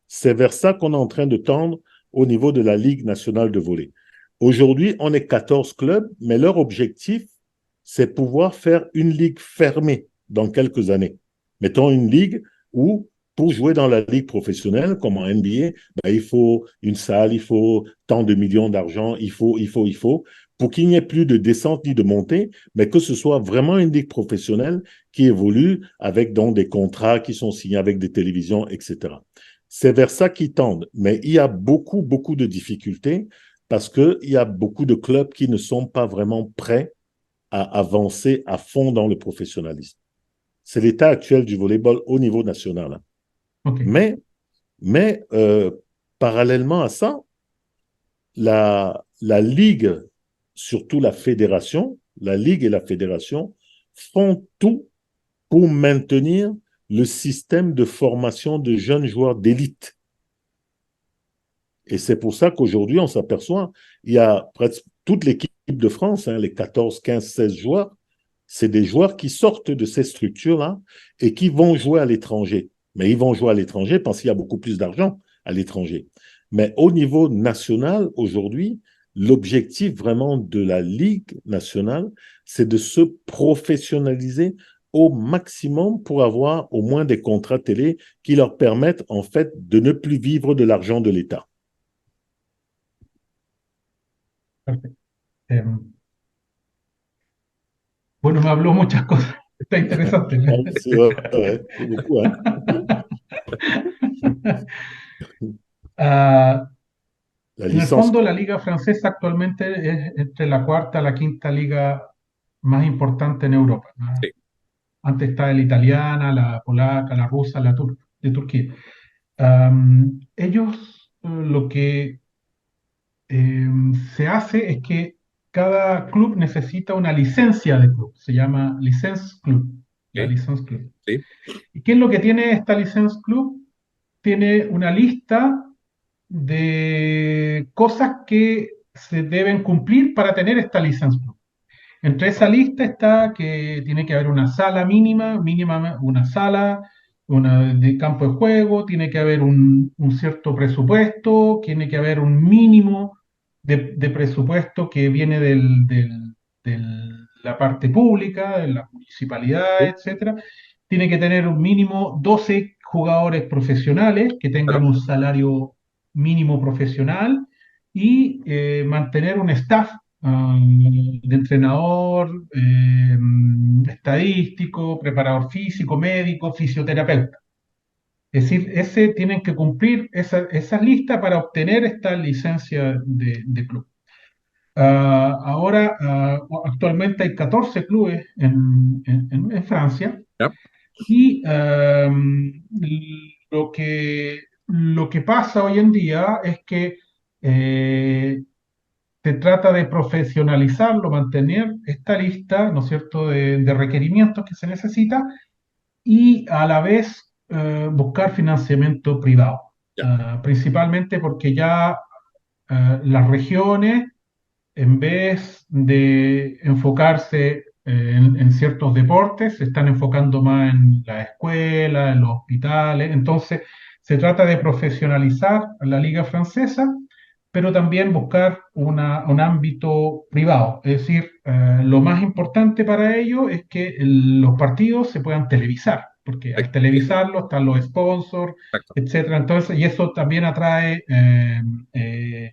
C'est vers ça qu'on est en train de tendre au niveau de la Ligue nationale de volley. Aujourd'hui, on est 14 clubs, mais leur objectif, c'est pouvoir faire une ligue fermée dans quelques années. Mettons une ligue où, pour jouer dans la ligue professionnelle, comme en NBA, ben, il faut une salle, il faut tant de millions d'argent, il faut, pour qu'il n'y ait plus de descente ni de montée, mais que ce soit vraiment une ligue professionnelle qui évolue avec donc des contrats qui sont signés avec des télévisions, etc. C'est vers ça qu'ils tendent, mais il y a beaucoup, beaucoup de difficultés parce qu'il y a beaucoup de clubs qui ne sont pas vraiment prêts à avancer à fond dans le professionnalisme. C'est l'état actuel du volleyball au niveau national. Ok. Mais parallèlement à ça, la Ligue, surtout la Ligue et la fédération font tout pour maintenir le système de formation de jeunes joueurs d'élite. Et c'est pour ça qu'aujourd'hui, on s'aperçoit, il y a presque toute l'équipe de France, hein, les 14, 15, 16 joueurs, c'est des joueurs qui sortent de ces structures-là et qui vont jouer à l'étranger. Mais ils vont jouer à l'étranger parce qu'il y a beaucoup plus d'argent à l'étranger. Mais au niveau national, aujourd'hui, l'objectif vraiment de la Ligue nationale, c'est de se professionnaliser au maximum pour avoir au moins des contrats télé qui leur permettent en fait de ne plus vivre de l'argent de l'État. Perfecto. Bueno, me habló muchas cosas. Está interesante. C'est vrai, c'est beaucoup. Hein? Ah, La en el licence. fondo, la liga francesa actualmente es entre la cuarta y la quinta liga más importante en Europa, ¿no? Sí, Antes está la italiana, la polaca, la rusa, de Turquía. Ellos lo que se hace es que cada club necesita una licencia de club, se llama License Club, la ok, License Club. sí, ¿Y qué es lo que tiene esta License Club? Tiene una lista de cosas que se deben cumplir para tener esta License Club. Entre esa lista está que tiene que haber una sala mínima una sala, una de campo de juego, tiene que haber un cierto presupuesto, tiene que haber un mínimo de presupuesto que viene de la parte pública, de la municipalidad, sí, etcétera. Tiene que tener un mínimo 12 jugadores profesionales que tengan claro, un salario mínimo profesional y mantener un staff de entrenador, estadístico, preparador físico, médico, fisioterapeuta. Es decir, tienen que cumplir esa lista para obtener esta licencia de club. Ahora, actualmente hay 14 clubes en Francia ya, y lo que pasa hoy en día es que eh, se trata de profesionalizarlo, mantener esta lista, ¿no es cierto?, de requerimientos que se necesita y a la vez buscar financiamiento privado. ya, Principalmente porque ya las regiones, en vez de enfocarse en ciertos deportes, se están enfocando más en la escuela, en los hospitales. Entonces, se trata de profesionalizar la liga francesa, pero también buscar un ámbito privado. Es decir, lo más importante para ello es que los partidos se puedan televisar, porque al entiendo, televisarlo están los sponsors, exacto, etcétera. Entonces, y eso también atrae eh,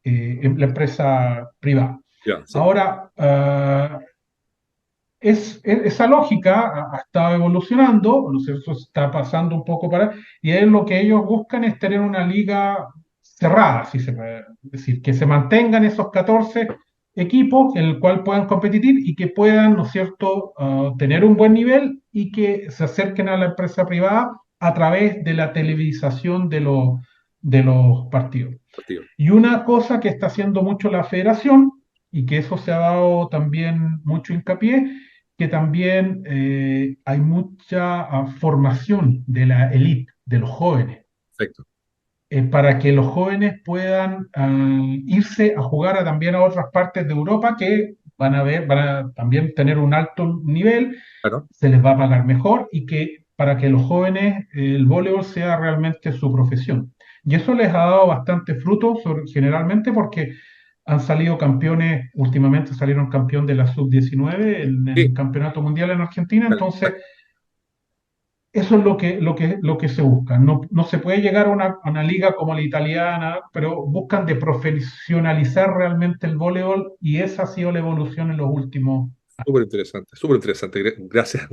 la empresa privada. ya, sí, Ahora, esa lógica ha estado evolucionando, ¿no es cierto? Está pasando un poco y es lo que ellos buscan es tener una liga cerrada, si se puede decir, que se mantengan esos 14 equipos en el cual puedan competir y que puedan, ¿no es cierto?, tener un buen nivel y que se acerquen a la empresa privada a través de la televisación de los partidos. partido, Y una cosa que está haciendo mucho la federación, y que eso se ha dado también mucho hincapié, que también hay mucha formación de la élite, de los jóvenes, perfecto, para que los jóvenes puedan irse a jugar también a otras partes de Europa que van a también tener un alto nivel, claro, se les va a pagar mejor y que para que los jóvenes el voleibol sea realmente su profesión. Y eso les ha dado bastante fruto, generalmente porque han salido campeones, últimamente salieron campeón de la sub-19 en el sí, Campeonato Mundial en Argentina, entonces exacto. eso es lo que se busca. No se puede llegar a una liga como la italiana, pero buscan de profesionalizar realmente el voleibol y esa ha sido la evolución en los últimos años. Súper interesante, súper interesante. Gracias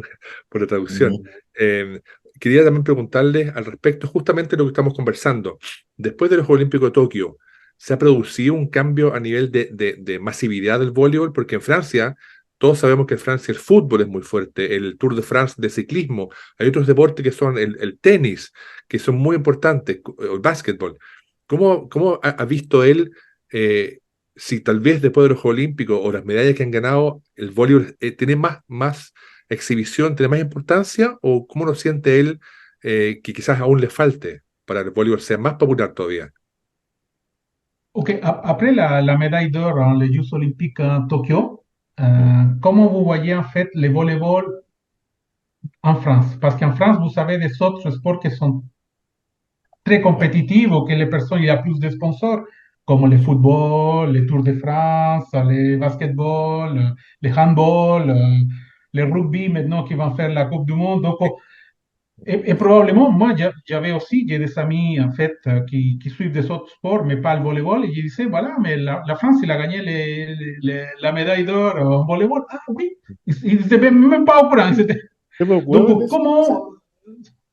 por la traducción. Mhm. Eh, Quería también preguntarles al respecto justamente de lo que estamos conversando. Después de los Juegos Olímpicos de Tokio, ¿se ha producido un cambio a nivel de masividad del voleibol? Porque en Francia Todos sabemos que en Francia el fútbol es muy fuerte, el Tour de France de ciclismo, hay otros deportes que son el tenis, que son muy importantes, el básquetbol. ¿Cómo ha visto él eh, si tal vez después de los Juegos Olímpicos o las medallas que han ganado, el voleibol tiene más exhibición, tiene más importancia? ¿O cómo lo siente él que quizás aún le falte para que el voleibol sea más popular todavía? Ok, après la médaille d'or les Jeux Olympiques à Tokyo, Mm. comment vous voyez en fait le volleyball en France? Parce qu'en France, vous savez des autres sports qui sont très Ouais. compétitifs, que les personnes, il y a plus de sponsors, comme le football, les Tours de France, le basketball, le handball, le rugby maintenant qui vont faire la Coupe du Monde. Donc, et probablement, moi, j'avais aussi, j'ai des amis, en fait, qui suivent des autres sports, mais pas le volleyball, et je disais, voilà, mais la France, il a gagné la médaille d'or en volleyball. Ah oui, ils n'étaient même pas au courant. Ouais, ouais, bien Donc, sûr. comment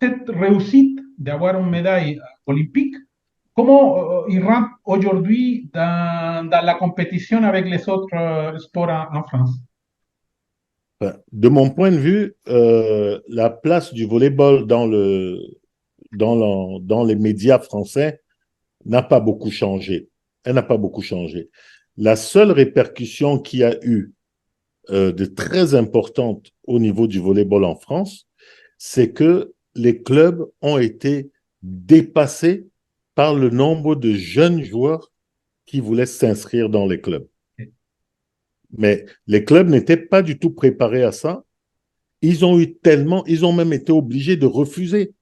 cette réussite d'avoir une médaille olympique, comment il rentre aujourd'hui dans la compétition avec les autres sports en France? Enfin, de mon point de vue, la place du volleyball dans les médias français n'a pas beaucoup changé. Elle n'a pas beaucoup changé. La seule répercussion qu'il y a eu de très importante au niveau du volleyball en France, c'est que les clubs ont été dépassés par le nombre de jeunes joueurs qui voulaient s'inscrire dans les clubs. Mais les clubs n'étaient pas du tout préparés à ça. Ils ont même été obligés de refuser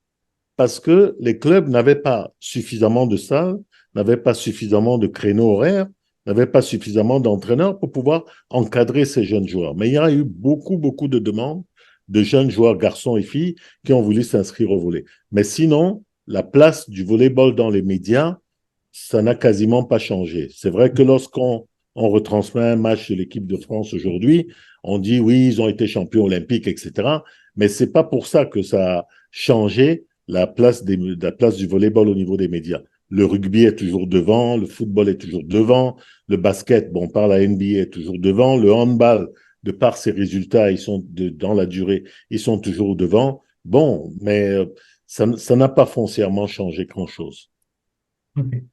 parce que les clubs n'avaient pas suffisamment de salles, n'avaient pas suffisamment de créneaux horaires, n'avaient pas suffisamment d'entraîneurs pour pouvoir encadrer ces jeunes joueurs. Mais il y a eu beaucoup de demandes de jeunes joueurs, garçons et filles, qui ont voulu s'inscrire au volley. Mais sinon, la place du volleyball dans les médias, ça n'a quasiment pas changé. C'est vrai que lorsqu'on retransmet un match de l'équipe de France aujourd'hui, on dit oui, ils ont été champions olympiques, etc. Mais c'est pas pour ça que ça a changé la place du volleyball au niveau des médias. Le rugby est toujours devant, le football est toujours devant, le basket, bon, par la NBA est toujours devant, le handball, de par ses résultats, dans la durée, ils sont toujours devant. Bon, mais ça n'a pas foncièrement changé grand-chose. Okay.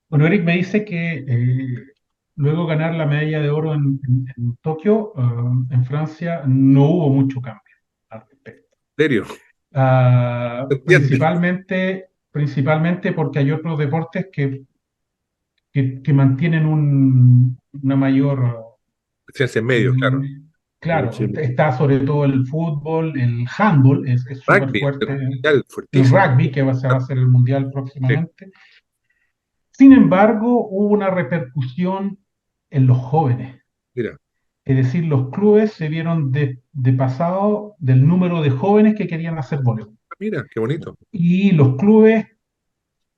Bueno, Eric me dice que luego ganar la medalla de oro en Tokio, en Francia, no hubo mucho cambio al respecto. ¿En serio? ¿Se entiende? Principalmente porque hay otros deportes que mantienen una mayor. Ciencia en medio, claro. mm, claro, está sobre todo el fútbol, el handball es súper Rugby, fuerte, mundial, el fuertísimo. rugby, que se va a hacer el mundial Sí. próximamente. Sin embargo, hubo una repercusión en los jóvenes. Mira, Es decir, los clubes se vieron de pasado del número de jóvenes que querían hacer voleibol. mira, qué bonito. Y los clubes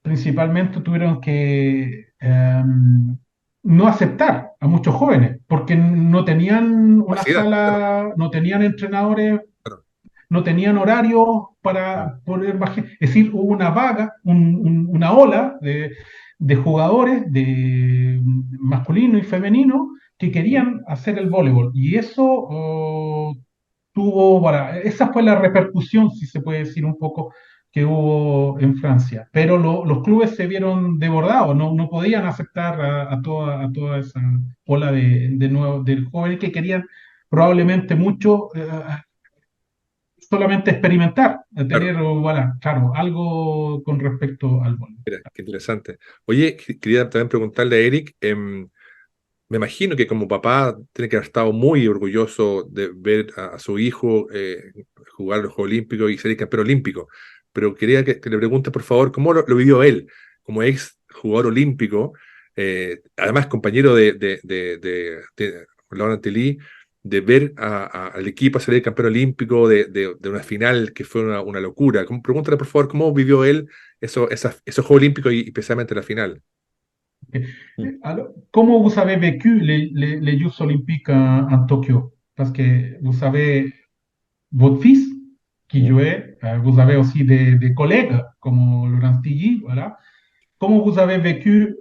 principalmente tuvieron que no aceptar a muchos jóvenes porque no tenían una Capacidad, claro, sala, no tenían entrenadores, claro. no tenían horarios para poder bajar. Es decir, hubo una vaga, una ola de jugadores de masculino y femenino que querían hacer el voleibol. Y eso esa fue la repercusión, si se puede decir un poco, que hubo en Francia. Pero los clubes se vieron desbordados, no podían aceptar a toda esa ola de jóvenes que querían probablemente mucho solamente experimentar, Claro. tener, voilà, claro, algo con respecto al voleibol. Mira, qué interesante. Oye, quería también preguntarle a Eric, me imagino que como papá tiene que haber estado muy orgulloso de ver a su hijo jugar los Juegos Olímpicos y ser campeón olímpico, pero quería que le pregunte, por favor, cómo lo vivió él como ex jugador olímpico, además compañero de Laurent Telly, de ver al equipo salir campeón olímpico de una final que fue una locura. Pregúntale, por favor, cómo vivió él esos Juegos Olímpicos y especialmente la final. Alors, comment vous avez vécu les Jeux Olympiques en Tokyo? Parce que vous savez, votre fils qui jouait, vous avez aussi des collègues comme Laurent Tilly, voilà. Comment vous avez vécu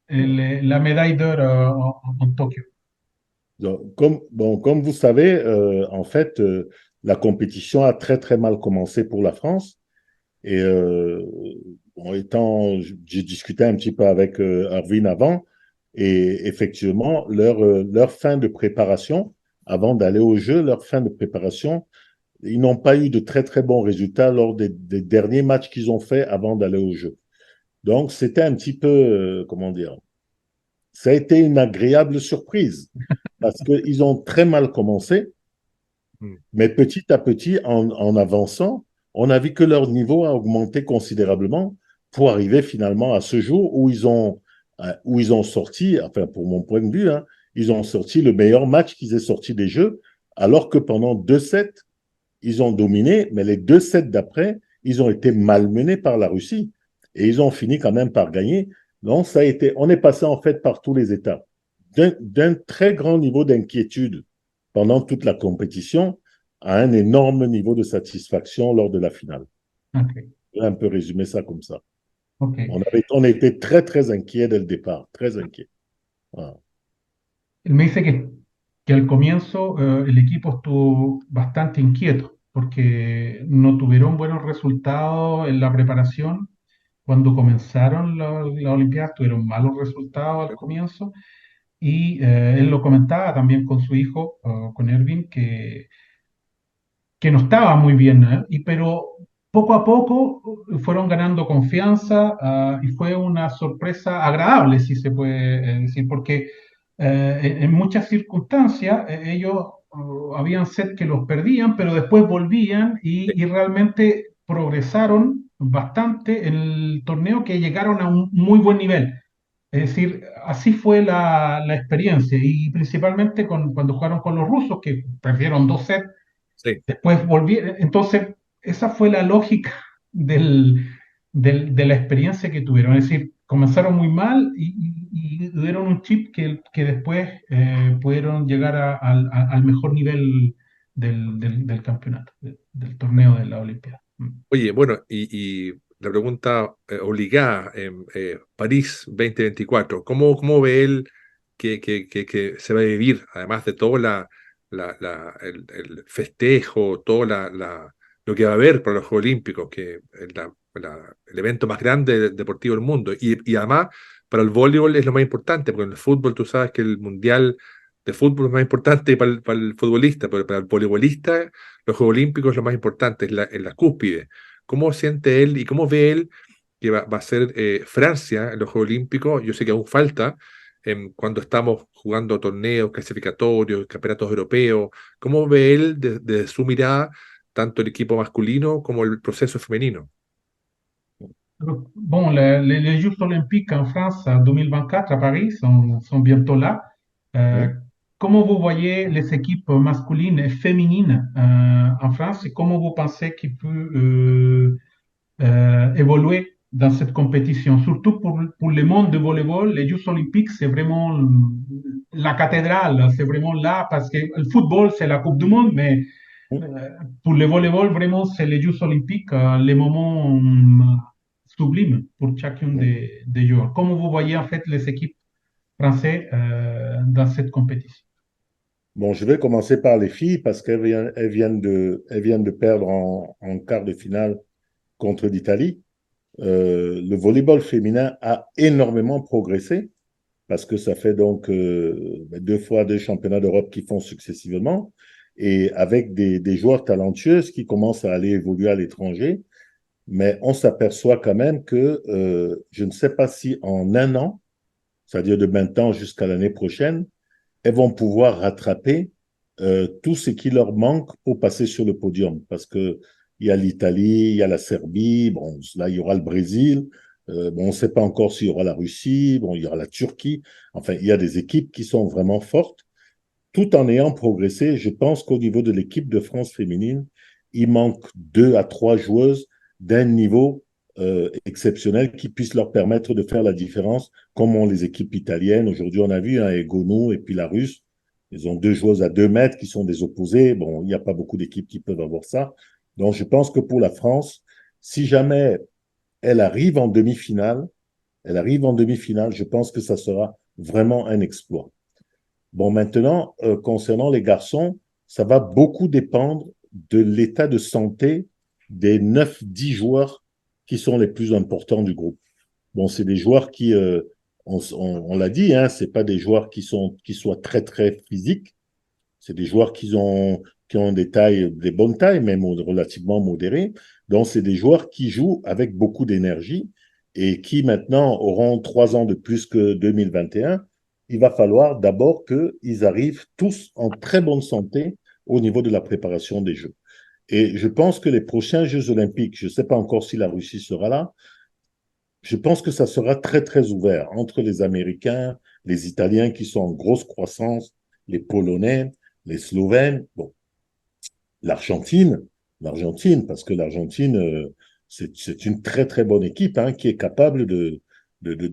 la médaille d'or en Tokyo? Donc, comme vous savez, en fait, la compétition a très, très mal commencé pour la France. Et j'ai discuté un petit peu avec Arvin avant, et effectivement, leur fin de préparation, avant d'aller au jeu, leur fin de préparation, ils n'ont pas eu de très, très bons résultats lors des derniers matchs qu'ils ont fait avant d'aller au jeu. Donc, c'était un petit peu, comment dire, ça a été une agréable surprise parce qu'ils ont très mal commencé, Mm. mais petit à petit, en avançant, on a vu que leur niveau a augmenté considérablement pour arriver finalement à ce jour où ils ont sorti, enfin pour mon point de vue, hein, ils ont sorti le meilleur match qu'ils aient sorti des Jeux, alors que pendant 2 sets, ils ont dominé, mais les 2 sets d'après, ils ont été malmenés par la Russie et ils ont fini quand même par gagner. Donc, on est passé en fait par tous les étapes. D'un très grand niveau d'inquiétude pendant toute la compétition à un énorme niveau de satisfaction lors de la finale. Ok, Je vais un peu résumer ça comme ça. ok. On était très, très inquiets dès le départ, très inquiets. Voilà. Él me dice que al comienzo el equipo estuvo bastante inquieto porque no tuvieron buenos resultados en la preparación. Cuando comenzaron las Olimpiadas tuvieron malos resultados al comienzo y él lo comentaba también con su hijo, con Ervin, que no estaba muy bien, ¿eh? Pero poco a poco fueron ganando confianza, y fue una sorpresa agradable, si se puede decir, porque en muchas circunstancias ellos habían set que los perdían, pero después volvían y realmente progresaron bastante en el torneo, que llegaron a un muy buen nivel. Es decir, así fue la experiencia y principalmente cuando jugaron con los rusos, que perdieron 2 sets. Sí. Después volví, entonces esa fue la lógica de la experiencia que tuvieron. Es decir, comenzaron muy mal y dieron un chip que después pudieron llegar al mejor nivel del campeonato, del torneo de la Olimpiada. Oye, bueno, y la pregunta obligada, París 2024, ¿cómo ve él que se va a vivir, además de todo el festejo, todo lo que va a haber para los Juegos Olímpicos, que es el evento más grande deportivo del mundo? Y además, para el voleibol es lo más importante, porque en el fútbol tú sabes que el mundial de fútbol es más importante para el futbolista, pero para el voleibolista los Juegos Olímpicos es lo más importante, es la cúspide. ¿Cómo siente él y cómo ve él que va a ser Francia en los Juegos Olímpicos? Yo sé que aún falta, cuando estamos jugando torneos clasificatorios, campeonatos europeos. ¿Cómo ve él desde su mirada tanto el equipo masculino como el proceso femenino? Bon, les Jeux olympiques en France en 2024 à Paris sont bientôt là. Euh, Hein. Comment vous voyez les équipes masculines et féminines en France, et comment vous pensez qu'ils peuvent évoluer dans cette compétition? Surtout pour le monde de volleyball, les Jeux olympiques, c'est vraiment la cathédrale, c'est vraiment là, parce que le football, c'est la Coupe du Monde, mais pour le volleyball, vraiment, c'est les Jeux olympiques, les moments sublimes pour chacun des joueurs. Comment vous voyez en fait les équipes françaises dans cette compétition? Bon, je vais commencer par les filles parce elles viennent de perdre en quart de finale contre l'Italie. Le volleyball féminin a énormément progressé parce que ça fait donc 2 championnats d'Europe qui font successivement et avec des joueurs talentueux qui commencent à aller évoluer à l'étranger. Mais on s'aperçoit quand même que je ne sais pas si en un an, c'est-à-dire de maintenant jusqu'à l'année prochaine, elles vont pouvoir rattraper tout ce qui leur manque pour passer sur le podium. Parce que il y a l'Italie, il y a la Serbie, bon, là, il y aura le Brésil, bon, on ne sait pas encore s'il y aura la Russie, bon, il y aura la Turquie. Enfin, il y a des équipes qui sont vraiment fortes. Tout en ayant progressé, je pense qu'au niveau de l'équipe de France féminine, il manque 2 à 3 joueuses d'un niveau exceptionnel qui puissent leur permettre de faire la différence, comme ont les équipes italiennes. Aujourd'hui, on a vu Egonou et puis la Russe. Ils ont 2 joueuses à 2 mètres qui sont des opposés. Bon, il n'y a pas beaucoup d'équipes qui peuvent avoir ça. Donc, je pense que pour la France, si jamais elle arrive en demi-finale, je pense que ça sera vraiment un exploit. Bon, maintenant, concernant les garçons, ça va beaucoup dépendre de l'état de santé des 9, 10 joueurs qui sont les plus importants du groupe. Bon, c'est des joueurs qui, on l'a dit, hein, c'est pas des joueurs qui soient très, très physiques. C'est des joueurs qui ont des tailles, des bonnes tailles, même relativement modérées. Donc, c'est des joueurs qui jouent avec beaucoup d'énergie et qui maintenant auront 3 ans de plus que 2021. Il va falloir d'abord qu'ils arrivent tous en très bonne santé au niveau de la préparation des Jeux. Et je pense que les prochains Jeux olympiques, je ne sais pas encore si la Russie sera là, je pense que ça sera très, très ouvert entre les Américains, les Italiens qui sont en grosse croissance, les Polonais, les Slovènes, bon, l'Argentine, parce que l'Argentine, c'est une très, très bonne équipe hein, qui est capable de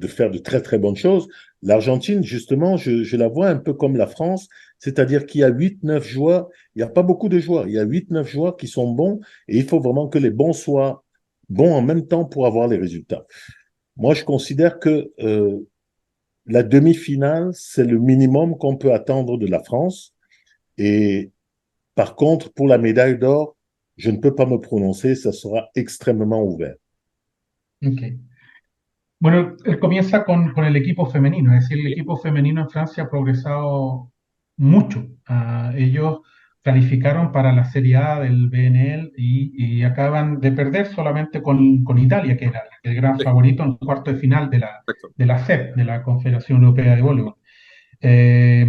faire de très, très bonnes choses. L'Argentine, justement, je la vois un peu comme la France, c'est-à-dire qu'il y a 8, 9 joueurs, il n'y a pas beaucoup de joueurs, il y a 8, 9 joueurs qui sont bons et il faut vraiment que les bons soient bons en même temps pour avoir les résultats. Moi, je considère que la demi-finale, c'est le minimum qu'on peut attendre de la France. Et par contre, pour la médaille d'or, je ne peux pas me prononcer, ça sera extrêmement ouvert. Ok. Bueno, él comienza con el equipo femenino, es decir, el equipo femenino en Francia ha progresado mucho. Ellos calificaron para la Serie A del BNL y acaban de perder solamente con Italia, que era el gran Sí, favorito en el cuarto de final perfecto. de la CEP, de la Confederación Europea de Voleibol. Eh,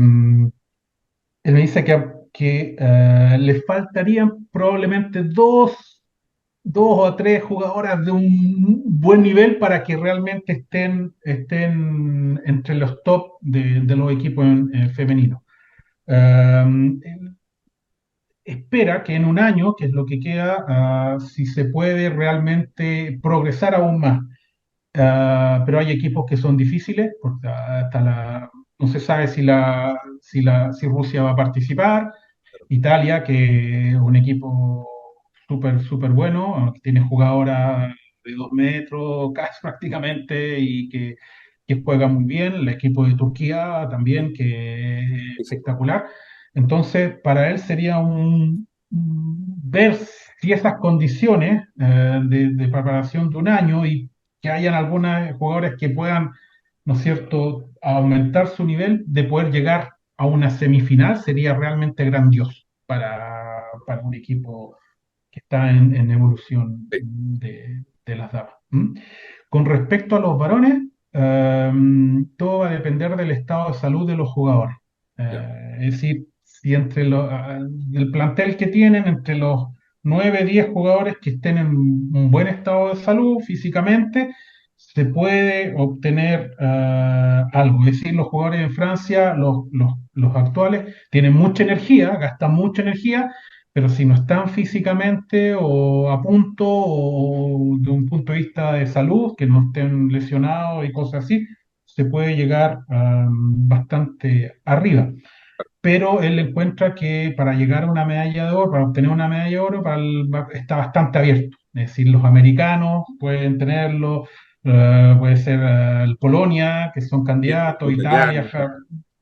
Él me dice que le faltarían probablemente dos o tres jugadoras de un buen nivel para que realmente estén entre los top de los equipos femeninos. Él espera que en un año, que es lo que queda, si se puede realmente progresar aún más. Pero hay equipos que son difíciles, porque no se sabe si Rusia va a participar. Italia, que es un equipo súper, súper bueno, que tiene jugadoras de 2 metros casi prácticamente y que juega muy bien. El equipo de Turquía también, que es Sí, sí. espectacular. Entonces, para él sería ver si esas condiciones de preparación de un año y que hayan algunos jugadores que puedan, ¿no es cierto?, aumentar su nivel de poder llegar a una semifinal sería realmente grandioso para un equipo que está en evolución Sí, de las damas. ¿Mm? Con respecto a los varones, todo va a depender del estado de salud de los jugadores. ya, Es decir, si el plantel que tienen, entre los 9, 10 jugadores que estén en un buen estado de salud físicamente, se puede obtener algo. Es decir, los jugadores en Francia, los actuales, tienen mucha energía, gastan mucha energía, pero si no están físicamente o a punto o de un punto de vista de salud, que no estén lesionados y cosas así, se puede llegar bastante arriba. Pero él encuentra que para llegar a una medalla de oro, para obtener una medalla de oro, está bastante abierto. Es decir, los americanos pueden tenerlo, puede ser Polonia, que son sí, candidatos, Italia, italiano,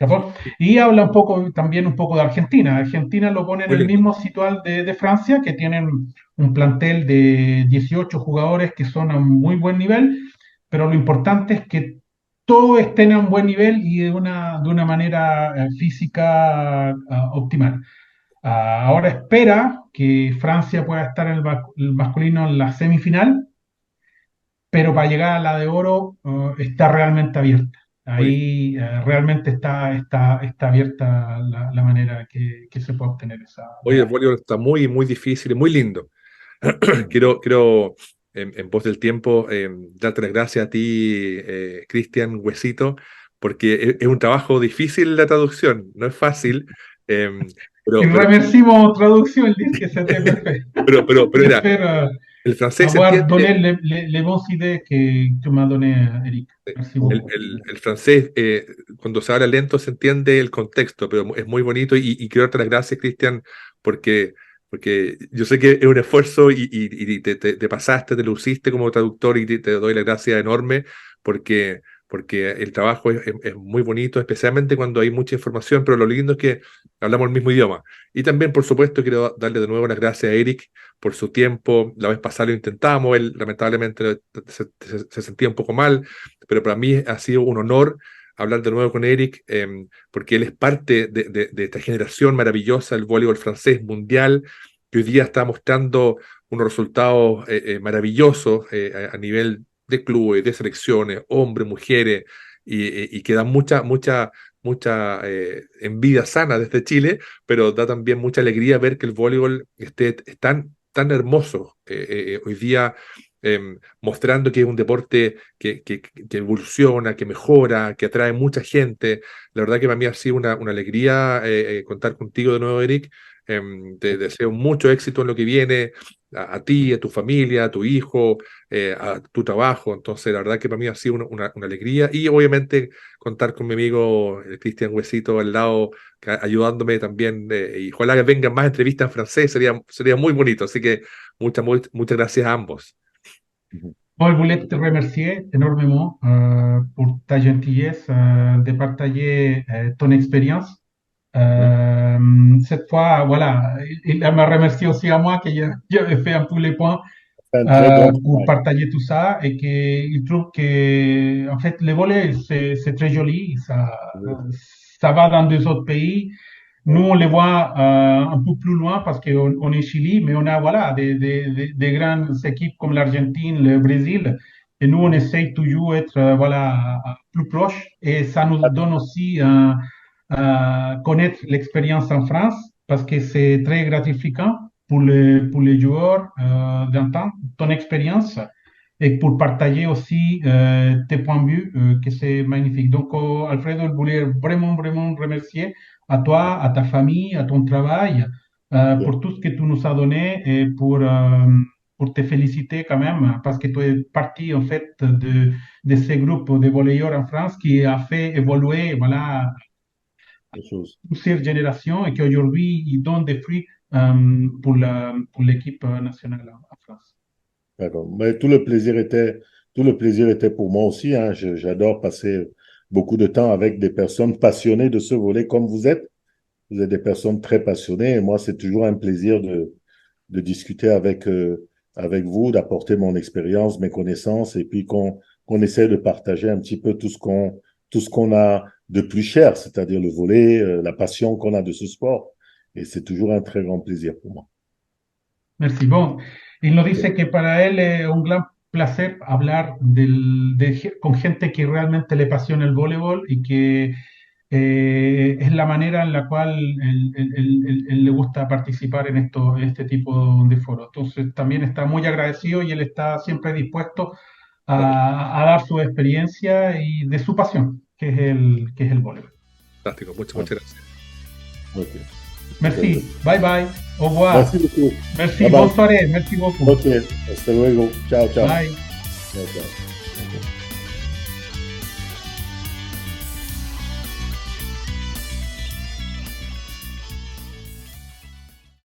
Japón, y habla también un poco de Argentina. Argentina lo pone en muy el lindo. mismo situal de Francia, que tienen un plantel de 18 jugadores que son a un muy buen nivel, pero lo importante es que todos estén a un buen nivel y de una manera física optimal. Ahora espera que Francia pueda estar en el masculino en la semifinal, pero para llegar a la de oro está realmente abierta. Muy bien. Ahí realmente está abierta la manera que se puede obtener esa Oye, el medalla. voleibol está muy, muy difícil y muy lindo. Quiero en pos del tiempo, darte las gracias a ti, Cristian Huesito, porque es un trabajo difícil la traducción, no es fácil, eh, pero, pero, Remerciement traduction, ils disent que c'était parfait. pero era, J'espère el francés se avoir entiende, donné les bonnes idées que tu m'as donné, Eric. Merci beaucoup. el francés, cuando se habla lento se entiende el contexto, pero es muy bonito y quiero darte las gracias, Cristian, porque yo sé que es un esfuerzo y te pasaste, te luciste como traductor y te doy las gracias enormes porque, porque el trabajo es muy bonito, especialmente cuando hay mucha información, pero lo lindo es que hablamos el mismo idioma. Y también, por supuesto, quiero darle de nuevo las gracias a Eric por su tiempo. La vez pasada lo intentamos, él lamentablemente se sentía un poco mal, pero para mí ha sido un honor hablar de nuevo con Eric, porque él es parte de esta generación maravillosa del voleibol francés mundial, que hoy día está mostrando unos resultados maravillosos a nivel de clubes, de selecciones, hombres, mujeres, y que da mucha envidia sana desde Chile, pero da también mucha alegría ver que el voleibol es tan hermoso hoy día, mostrando que es un deporte que evoluciona, que mejora, que atrae mucha gente. La verdad que para mí ha sido una alegría contar contigo de nuevo, Eric. Te deseo mucho éxito en lo que viene, a ti, a tu familia, a tu hijo, a tu trabajo. Entonces, la verdad que para mí ha sido una alegría. Y obviamente contar con mi amigo Cristian Huesito al lado, ayudándome también. Y ojalá que vengan más entrevistas en francés, sería muy bonito. Así que muchas gracias a ambos. Moi, je voulais te remercier énormément pour ta gentillesse de partager ton expérience. Cette fois, voilà, il m'a remercié aussi à moi que j'avais fait un peu les points C'est un très grand pour travail. partager tout ça et qu'il trouve que, en fait, le volet, c'est très joli, Oui. ça va dans deux autres pays. Nous, on les voit un peu plus loin parce qu'on est Chili, mais on a voilà, des grandes équipes comme l'Argentine, le Brésil, et nous, on essaye toujours d'être voilà, plus proches et ça nous donne aussi connaître l'expérience en France parce que c'est très gratifiant pour les joueurs d'entendre ton expérience et pour partager aussi tes points de vue, que c'est magnifique. Donc, Alfredo, je voulais vraiment, vraiment remercier à toi, à ta famille, à ton travail, pour tout ce que tu nous as donné et pour te féliciter quand même, parce que tu es partie en fait de ces groupes de volleyeurs en France qui a fait évoluer voilà, Des choses. plusieurs générations et qui aujourd'hui ils donnent des fruits pour l'équipe nationale en France. D'accord. Mais tout le plaisir était pour moi aussi, hein. J'adore passer beaucoup de temps avec des personnes passionnées de ce volet comme vous êtes. Vous êtes des personnes très passionnées et moi, c'est toujours un plaisir de discuter avec vous, d'apporter mon expérience, mes connaissances et puis qu'on essaie de partager un petit peu tout ce qu'on a de plus cher, c'est-à-dire le volley, la passion qu'on a de ce sport. Et c'est toujours un très grand plaisir pour moi. Merci. Bon, él nos dice que para él es un gran placer hablar con gente que realmente le apasiona el voleibol y que es la manera en la cual él le gusta participar en este tipo de foros. Entonces también está muy agradecido y él está siempre dispuesto a dar su experiencia y de su pasión, que es el voleibol. Fantástico, muchas gracias. Okay. Merci, bye bye, au revoir. Merci beaucoup. Merci, Bye bye. bonne soirée, merci beaucoup. Ok, hasta luego. Chao, chao. Bye. Chao, chao.